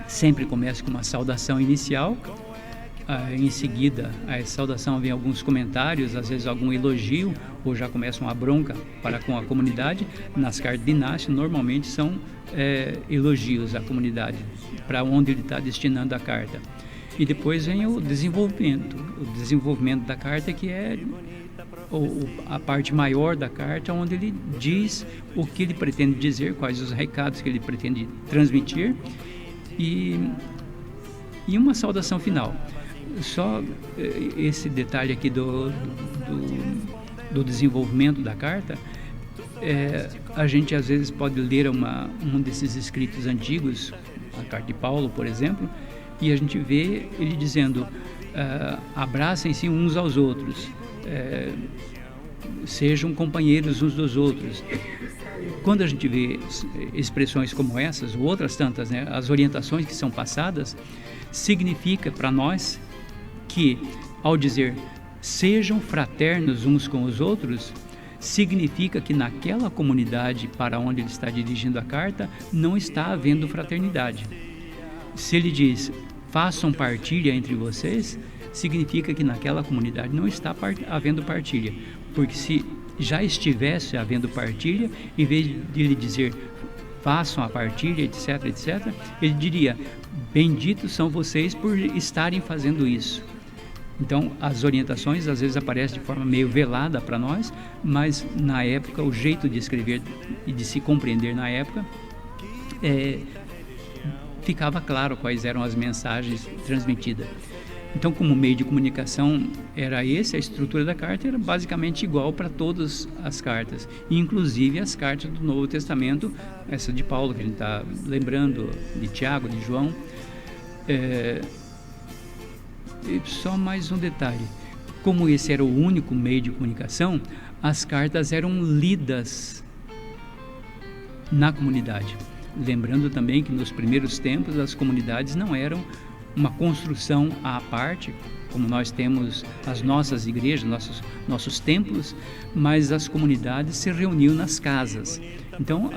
Sempre começa com uma saudação inicial. Em seguida, a saudação vem alguns comentários, às vezes algum elogio, ou já começa uma bronca para com a comunidade. Nas cartas de Inácio, normalmente são elogios à comunidade, para onde ele está destinando a carta. E depois vem o desenvolvimento da carta, que é a parte maior da carta, onde ele diz o que ele pretende dizer, quais os recados que ele pretende transmitir, e uma saudação final. Só esse detalhe aqui do desenvolvimento da carta, a gente às vezes pode ler um desses escritos antigos, a carta de Paulo, por exemplo, e a gente vê ele dizendo: abracem-se uns aos outros, sejam companheiros uns dos outros. Quando a gente vê expressões como essas, ou outras tantas, né, as orientações que são passadas, significa para nós que, ao dizer sejam fraternos uns com os outros, significa que naquela comunidade para onde ele está dirigindo a carta não está havendo fraternidade. Se ele diz façam partilha entre vocês, significa que naquela comunidade não está havendo partilha, porque se já estivesse havendo partilha, em vez de ele dizer façam a partilha, etc, etc, ele diria benditos são vocês por estarem fazendo isso. Então, as orientações às vezes aparecem de forma meio velada para nós, mas na época, o jeito de escrever e de se compreender na época, ficava claro quais eram as mensagens transmitidas. Então, como meio de comunicação era esse, a estrutura da carta era basicamente igual para todas as cartas, inclusive as cartas do Novo Testamento, essa de Paulo que a gente está lembrando, de Tiago, de João. E só mais um detalhe: como esse era o único meio de comunicação, as cartas eram lidas na comunidade. Lembrando também que nos primeiros tempos as comunidades não eram uma construção à parte, como nós temos as nossas igrejas, nossos templos, mas as comunidades se reuniam nas casas. Então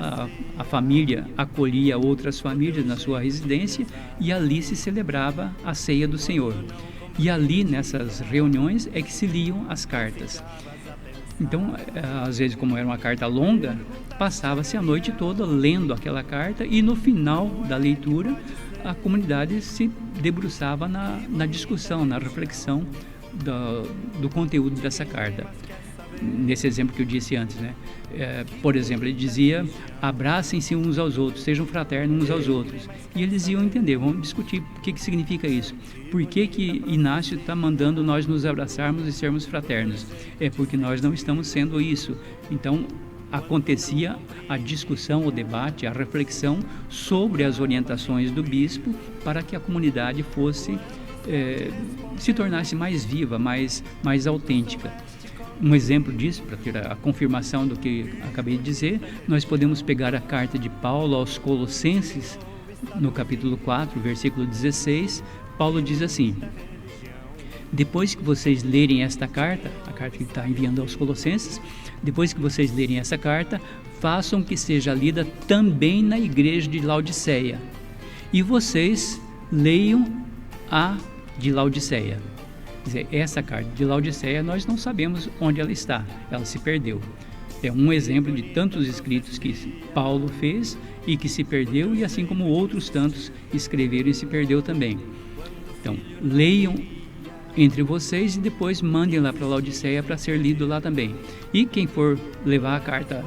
a família acolhia outras famílias na sua residência e ali se celebrava a ceia do Senhor. E ali, nessas reuniões, é que se liam as cartas. Então, às vezes, como era uma carta longa, passava-se a noite toda lendo aquela carta e no final da leitura a comunidade se debruçava na discussão, na reflexão do conteúdo dessa carta. Nesse exemplo que eu disse antes, né? Por exemplo, ele dizia: abracem-se uns aos outros, sejam fraternos uns aos outros. E eles iam entender, vamos discutir o que significa isso. Por que Inácio está mandando nós nos abraçarmos e sermos fraternos? É porque nós não estamos sendo isso. Então, acontecia a discussão, o debate, a reflexão sobre as orientações do bispo para que a comunidade se tornasse mais viva, mais autêntica. Um exemplo disso, para ter a confirmação do que acabei de dizer, nós podemos pegar a carta de Paulo aos Colossenses, no capítulo 4, versículo 16. Paulo diz assim: depois que vocês lerem esta carta, a carta que ele está enviando aos Colossenses, depois que vocês lerem essa carta, façam que seja lida também na igreja de Laodiceia. E vocês leiam a de Laodiceia. Quer dizer, essa carta de Laodiceia nós não sabemos onde ela está, ela se perdeu. É um exemplo de tantos escritos que Paulo fez e que se perdeu, e assim como outros tantos escreveram e se perdeu também. Então, leiam entre vocês e depois mandem lá para Laodiceia para ser lido lá também. E quem for levar a carta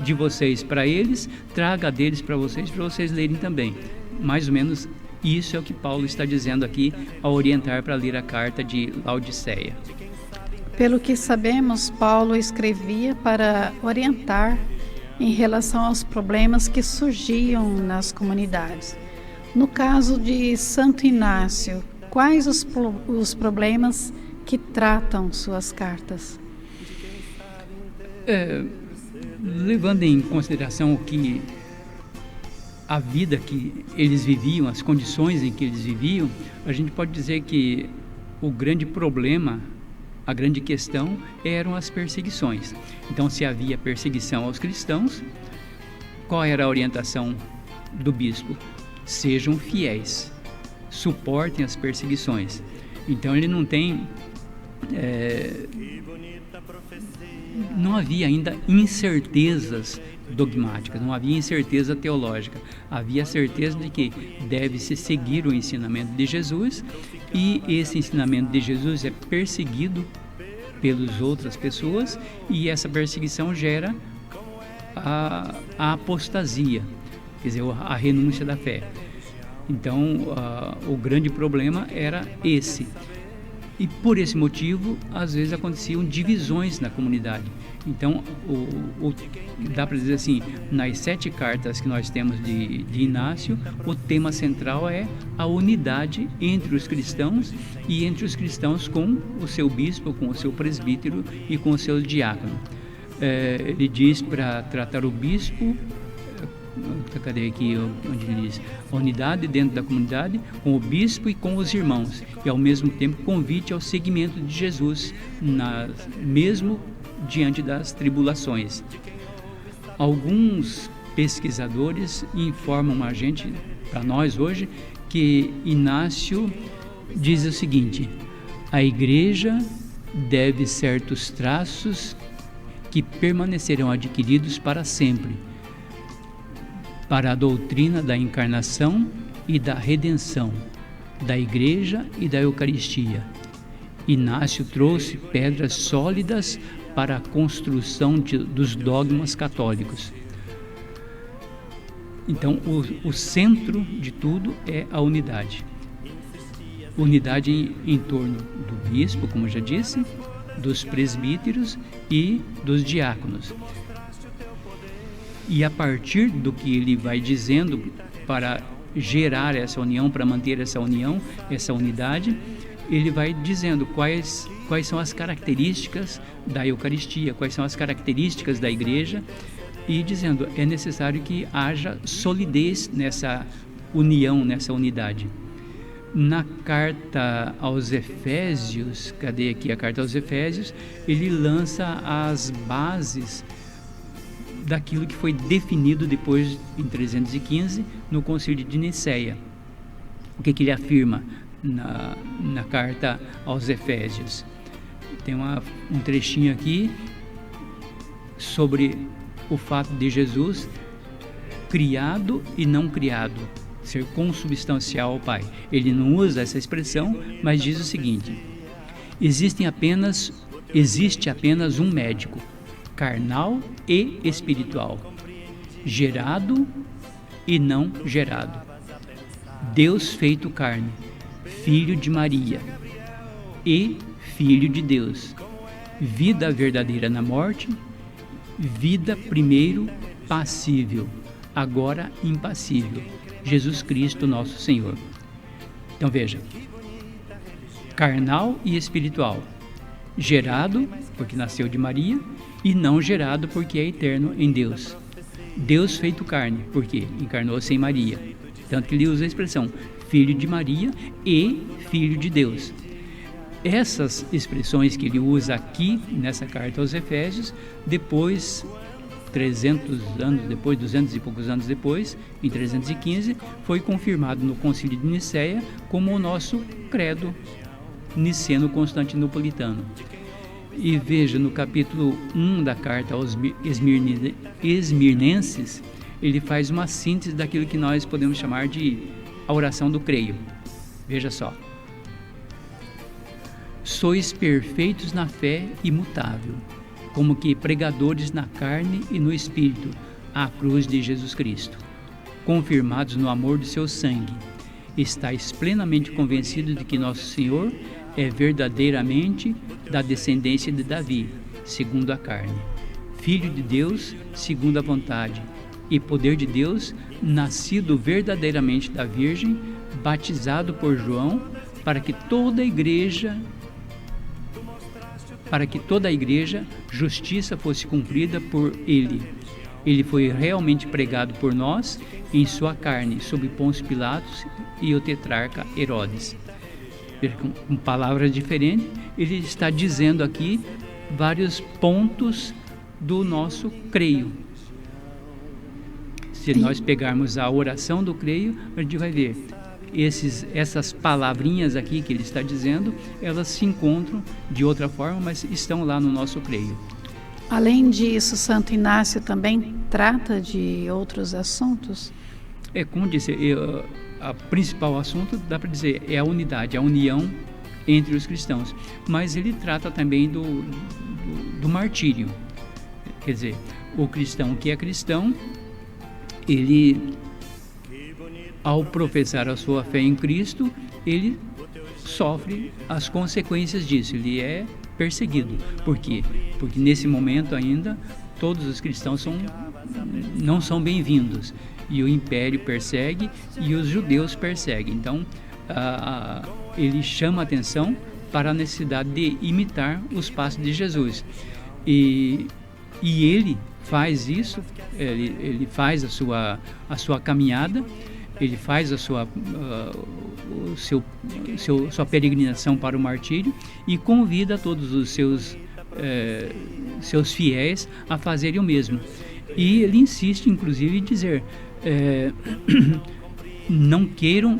de vocês para eles, traga a deles para vocês lerem também. Mais ou menos isso é o que Paulo está dizendo aqui ao orientar para ler a carta de Laodiceia. Pelo que sabemos, Paulo escrevia para orientar em relação aos problemas que surgiam nas comunidades. No caso de Santo Inácio, quais os problemas que tratam suas cartas? Levando em consideração a vida que eles viviam, as condições em que eles viviam, a gente pode dizer que o grande problema A grande questão eram as perseguições. Então, se havia perseguição aos cristãos, qual era a orientação do bispo? Sejam fiéis, suportem as perseguições. Então, ele não tem... não havia ainda incertezas dogmáticas, não havia incerteza teológica, havia certeza de que deve-se seguir o ensinamento de Jesus, e esse ensinamento de Jesus é perseguido pelas outras pessoas, e essa perseguição gera a apostasia, quer dizer, a renúncia da fé. Então, o grande problema era esse. E por esse motivo, às vezes aconteciam divisões na comunidade. Então, dá para dizer assim, nas 7 cartas que nós temos de Inácio, o tema central é a unidade entre os cristãos e entre os cristãos com o seu bispo, com o seu presbítero e com o seu diácono. Ele diz para tratar o bispo... Cadê aqui onde ele diz? A unidade dentro da comunidade, com o bispo e com os irmãos, e ao mesmo tempo convite ao seguimento de Jesus, mesmo diante das tribulações. Alguns pesquisadores informam a gente, para nós hoje, que Inácio diz o seguinte: a igreja deve certos traços que permanecerão adquiridos para sempre, para a doutrina da encarnação e da redenção, da Igreja e da Eucaristia. Inácio trouxe pedras sólidas para a construção dos dogmas católicos. Então, o centro de tudo é a unidade. Unidade em torno do bispo, como eu já disse, dos presbíteros e dos diáconos. E a partir do que ele vai dizendo para gerar essa união, para manter essa união, essa unidade, ele vai dizendo quais são as características da Eucaristia, quais são as características da Igreja, e dizendo é necessário que haja solidez nessa união, nessa unidade. Na carta aos Efésios, cadê aqui a carta aos Efésios? Ele lança as bases daquilo que foi definido depois, em 315, no Concílio de Nicéia. O que ele afirma na carta aos Efésios? Tem um trechinho aqui sobre o fato de Jesus criado e não criado, ser consubstancial ao Pai. Ele não usa essa expressão, mas diz o seguinte: existe apenas um médico, carnal e espiritual, gerado e não gerado, Deus feito carne, filho de Maria e filho de Deus, vida verdadeira na morte, vida primeiro passível, agora impassível, Jesus Cristo nosso Senhor. Então veja, carnal e espiritual, gerado porque nasceu de Maria e não gerado porque é eterno em Deus. Deus feito carne, porque encarnou-se em Maria. Tanto que ele usa a expressão filho de Maria e filho de Deus. Essas expressões que ele usa aqui nessa carta aos Efésios, depois, 300 anos depois, 200 e poucos anos depois, em 315, foi confirmado no Concílio de Nicéia como o nosso credo niceno-constantinopolitano. E veja, no capítulo 1 da carta aos Esmirnenses, ele faz uma síntese daquilo que nós podemos chamar de a oração do creio. Veja só: sois perfeitos na fé imutável, como que pregadores na carne e no espírito, à cruz de Jesus Cristo, confirmados no amor do seu sangue. Estais plenamente convencidos de que nosso Senhor é verdadeiramente da descendência de Davi, segundo a carne, Filho de Deus, segundo a vontade, e poder de Deus, nascido verdadeiramente da Virgem, batizado por João, para que toda a igreja, justiça fosse cumprida por ele. Ele foi realmente pregado por nós em sua carne, sob Pôncio Pilatos e o tetrarca Herodes. Com palavras diferentes, ele está dizendo aqui vários pontos do nosso creio. Se nós pegarmos a oração do creio, a gente vai ver essas palavrinhas aqui que ele está dizendo, elas se encontram de outra forma, mas estão lá no nosso creio. Além disso, Santo Inácio também trata de outros assuntos? Como disse, o principal assunto, dá para dizer, é a unidade, a união entre os cristãos. Mas ele trata também do martírio. Quer dizer, o cristão que é cristão, ele, ao professar a sua fé em Cristo, ele sofre as consequências disso, ele é perseguido. Por quê? Porque nesse momento ainda todos os cristãos não são bem-vindos, e o império persegue e os judeus perseguem. Então ele chama a atenção para a necessidade de imitar os passos de Jesus, e ele faz isso, ele faz a sua caminhada, ele faz sua peregrinação para o martírio e convida todos os seus fiéis a fazerem o mesmo. E ele insiste, inclusive, em dizer: não queiram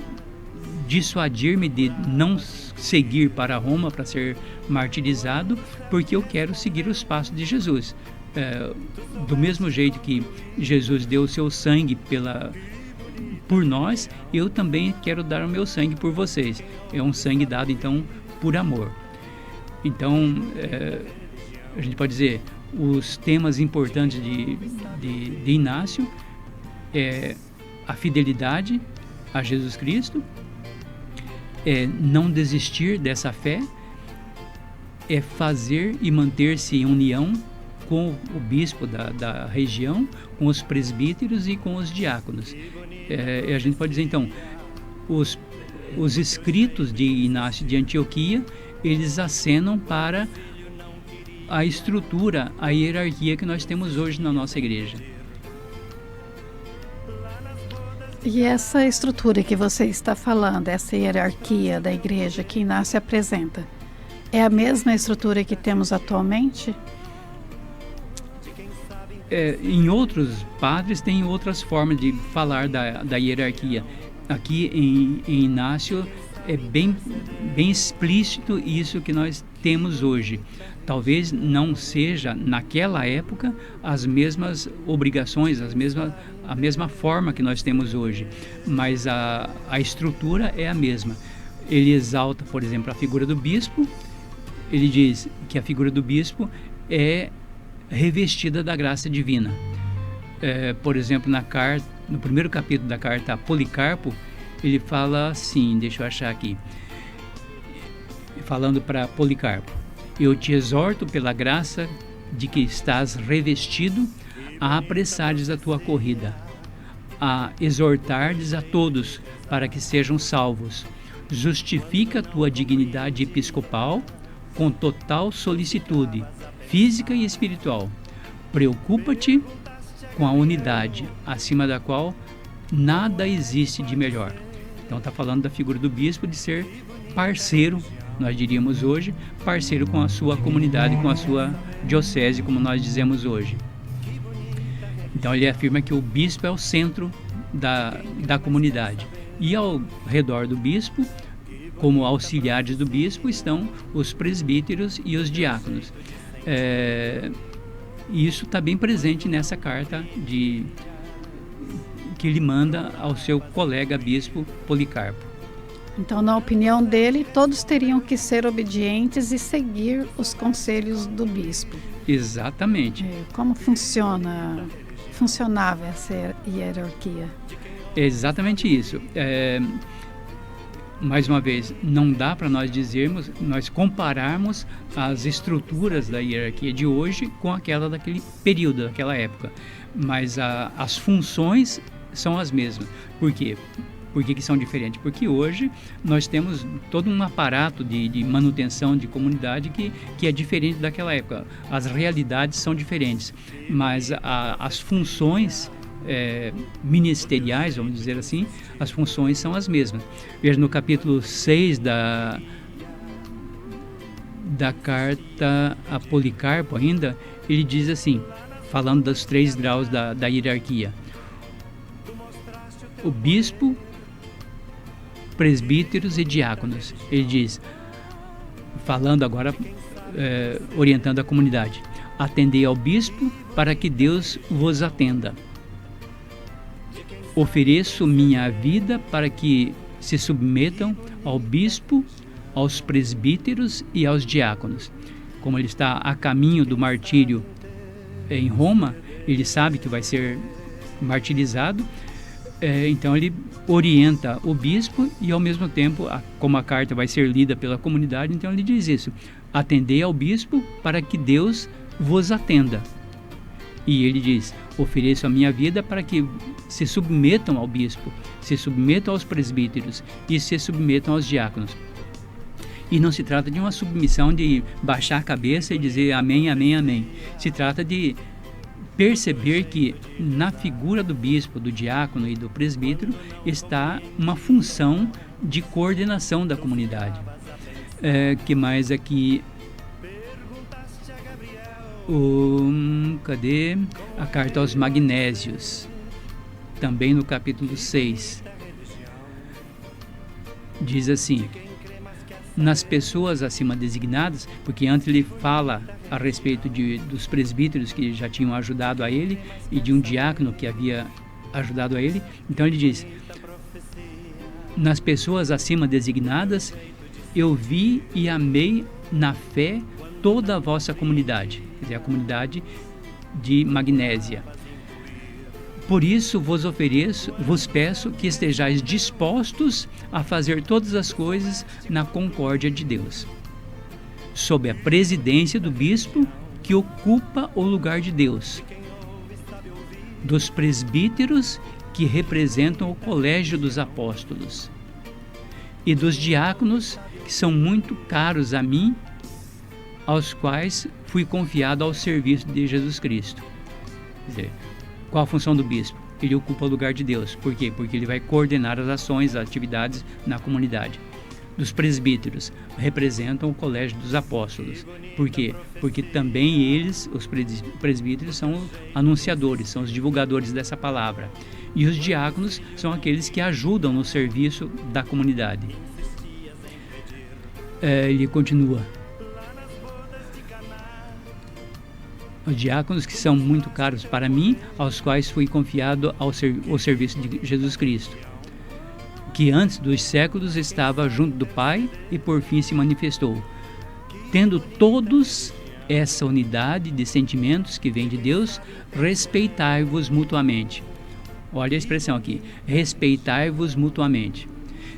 dissuadir-me de não seguir para Roma para ser martirizado, porque eu quero seguir os passos de Jesus. Do mesmo jeito que Jesus deu o seu sangue por nós, eu também quero dar o meu sangue por vocês. É um sangue dado, então, por amor. Então, a gente pode dizer, os temas importantes de Inácio é a fidelidade a Jesus Cristo, é não desistir dessa fé, é fazer e manter-se em união com o bispo da região, com os presbíteros e com os diáconos. A gente pode dizer, então, os escritos de Inácio de Antioquia, eles acenam para a estrutura, a hierarquia que nós temos hoje na nossa igreja. E essa estrutura que você está falando, essa hierarquia da igreja que Inácio apresenta, é a mesma estrutura que temos atualmente? Em outros padres tem outras formas de falar da hierarquia. Aqui em Inácio é bem explícito isso que nós temos hoje. Talvez não seja naquela época as mesmas obrigações, a mesma forma que nós temos hoje, mas a estrutura é a mesma. Ele exalta, por exemplo, a figura do bispo. Ele diz que a figura do bispo é revestida da graça divina. Por exemplo, no primeiro capítulo da carta a Policarpo, ele fala assim, deixa eu achar aqui, falando para Policarpo: eu te exorto pela graça de que estás revestido a apressares a tua corrida, a exortardes a todos para que sejam salvos. Justifica a tua dignidade episcopal com total solicitude, física e espiritual. Preocupa-te com a unidade, acima da qual nada existe de melhor. Então está falando da figura do bispo, de ser parceiro, nós diríamos hoje, parceiro com a sua comunidade, com a sua diocese, como nós dizemos hoje. Então ele afirma que o bispo é o centro da comunidade. E ao redor do bispo, como auxiliares do bispo, estão os presbíteros e os diáconos. E isso está bem presente nessa carta que ele manda ao seu colega bispo Policarpo. Então, na opinião dele, todos teriam que ser obedientes e seguir os conselhos do bispo. Exatamente. Como funcionava essa hierarquia? É exatamente isso. Mais uma vez, não dá para nós compararmos as estruturas da hierarquia de hoje com aquela daquele período, daquela época. Mas as funções são as mesmas. Por quê? Por que são diferentes? Porque hoje nós temos todo um aparato de manutenção de comunidade que é diferente daquela época. As realidades são diferentes, mas as funções ministeriais, vamos dizer assim, as funções são as mesmas. Veja, no capítulo 6 da carta a Policarpo ainda, ele diz assim, falando dos 3 graus da hierarquia: o bispo, presbíteros e diáconos. Ele diz, falando agora, orientando a comunidade: atendei ao bispo para que Deus vos atenda. Ofereço minha vida para que se submetam ao bispo, aos presbíteros e aos diáconos. Como ele está a caminho do martírio em Roma, ele sabe que vai ser martirizado, então ele orienta o bispo e, ao mesmo tempo, como a carta vai ser lida pela comunidade, então ele diz isso: atendei ao bispo para que Deus vos atenda. E ele diz: ofereço a minha vida para que se submetam ao bispo, se submetam aos presbíteros e se submetam aos diáconos. E não se trata de uma submissão de baixar a cabeça e dizer amém, amém, amém. Se trata de perceber que na figura do bispo, do diácono e do presbítero está uma função de coordenação da comunidade. Que mais aqui? Cadê? A carta aos Magnésios, também no capítulo 6. Diz assim: nas pessoas acima designadas, porque antes ele fala a respeito dos presbíteros que já tinham ajudado a ele e de um diácono que havia ajudado a ele. Então ele diz: nas pessoas acima designadas, eu vi e amei na fé toda a vossa comunidade, quer dizer, a comunidade de Magnésia. Por isso vos peço que estejais dispostos a fazer todas as coisas na concórdia de Deus, sob a presidência do bispo que ocupa o lugar de Deus, dos presbíteros que representam o colégio dos apóstolos e dos diáconos que são muito caros a mim, aos quais fui confiado ao serviço de Jesus Cristo. Quer dizer, qual a função do bispo? Ele ocupa o lugar de Deus. Por quê? Porque ele vai coordenar as ações, as atividades na comunidade. Dos presbíteros, representam o colégio dos apóstolos. Por quê? Porque também eles, os presbíteros, são anunciadores, são os divulgadores dessa palavra. E os diáconos são aqueles que ajudam no serviço da comunidade. Ele continua: os diáconos que são muito caros para mim, aos quais fui confiado ao serviço de Jesus Cristo, que antes dos séculos estava junto do Pai e por fim se manifestou, tendo todos essa unidade de sentimentos que vem de Deus, respeitai-vos mutuamente. Olha a expressão aqui: respeitai-vos mutuamente.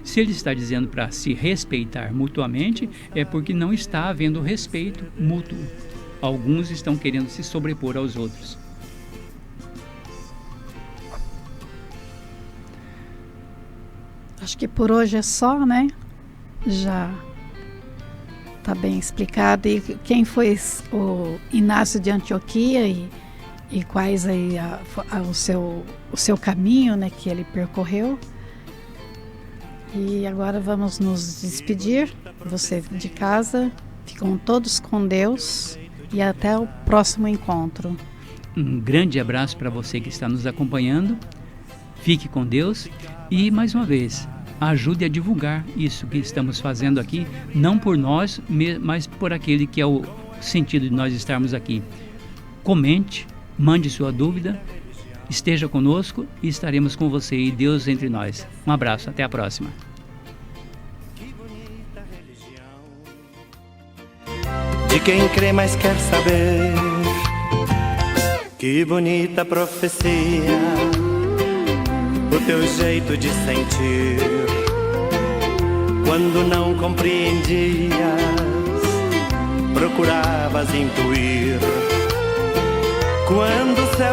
Se ele está dizendo para se respeitar mutuamente, é porque não está havendo respeito mútuo. Alguns estão querendo se sobrepor aos outros. Acho que por hoje é só, né? Já está bem explicado. E quem foi o Inácio de Antioquia e quais aí o seu caminho, né, que ele percorreu. E agora vamos nos despedir. Você de casa, ficam todos com Deus. E até o próximo encontro. Um grande abraço para você que está nos acompanhando. Fique com Deus e, mais uma vez, ajude a divulgar isso que estamos fazendo aqui, não por nós, mas por aquele que é o sentido de nós estarmos aqui. Comente, mande sua dúvida, esteja conosco e estaremos com você e Deus entre nós. Um abraço, até a próxima. De quem crê mais quer saber. Que bonita profecia, o teu jeito de sentir. Quando não compreendias, procuravas intuir. Quando o céu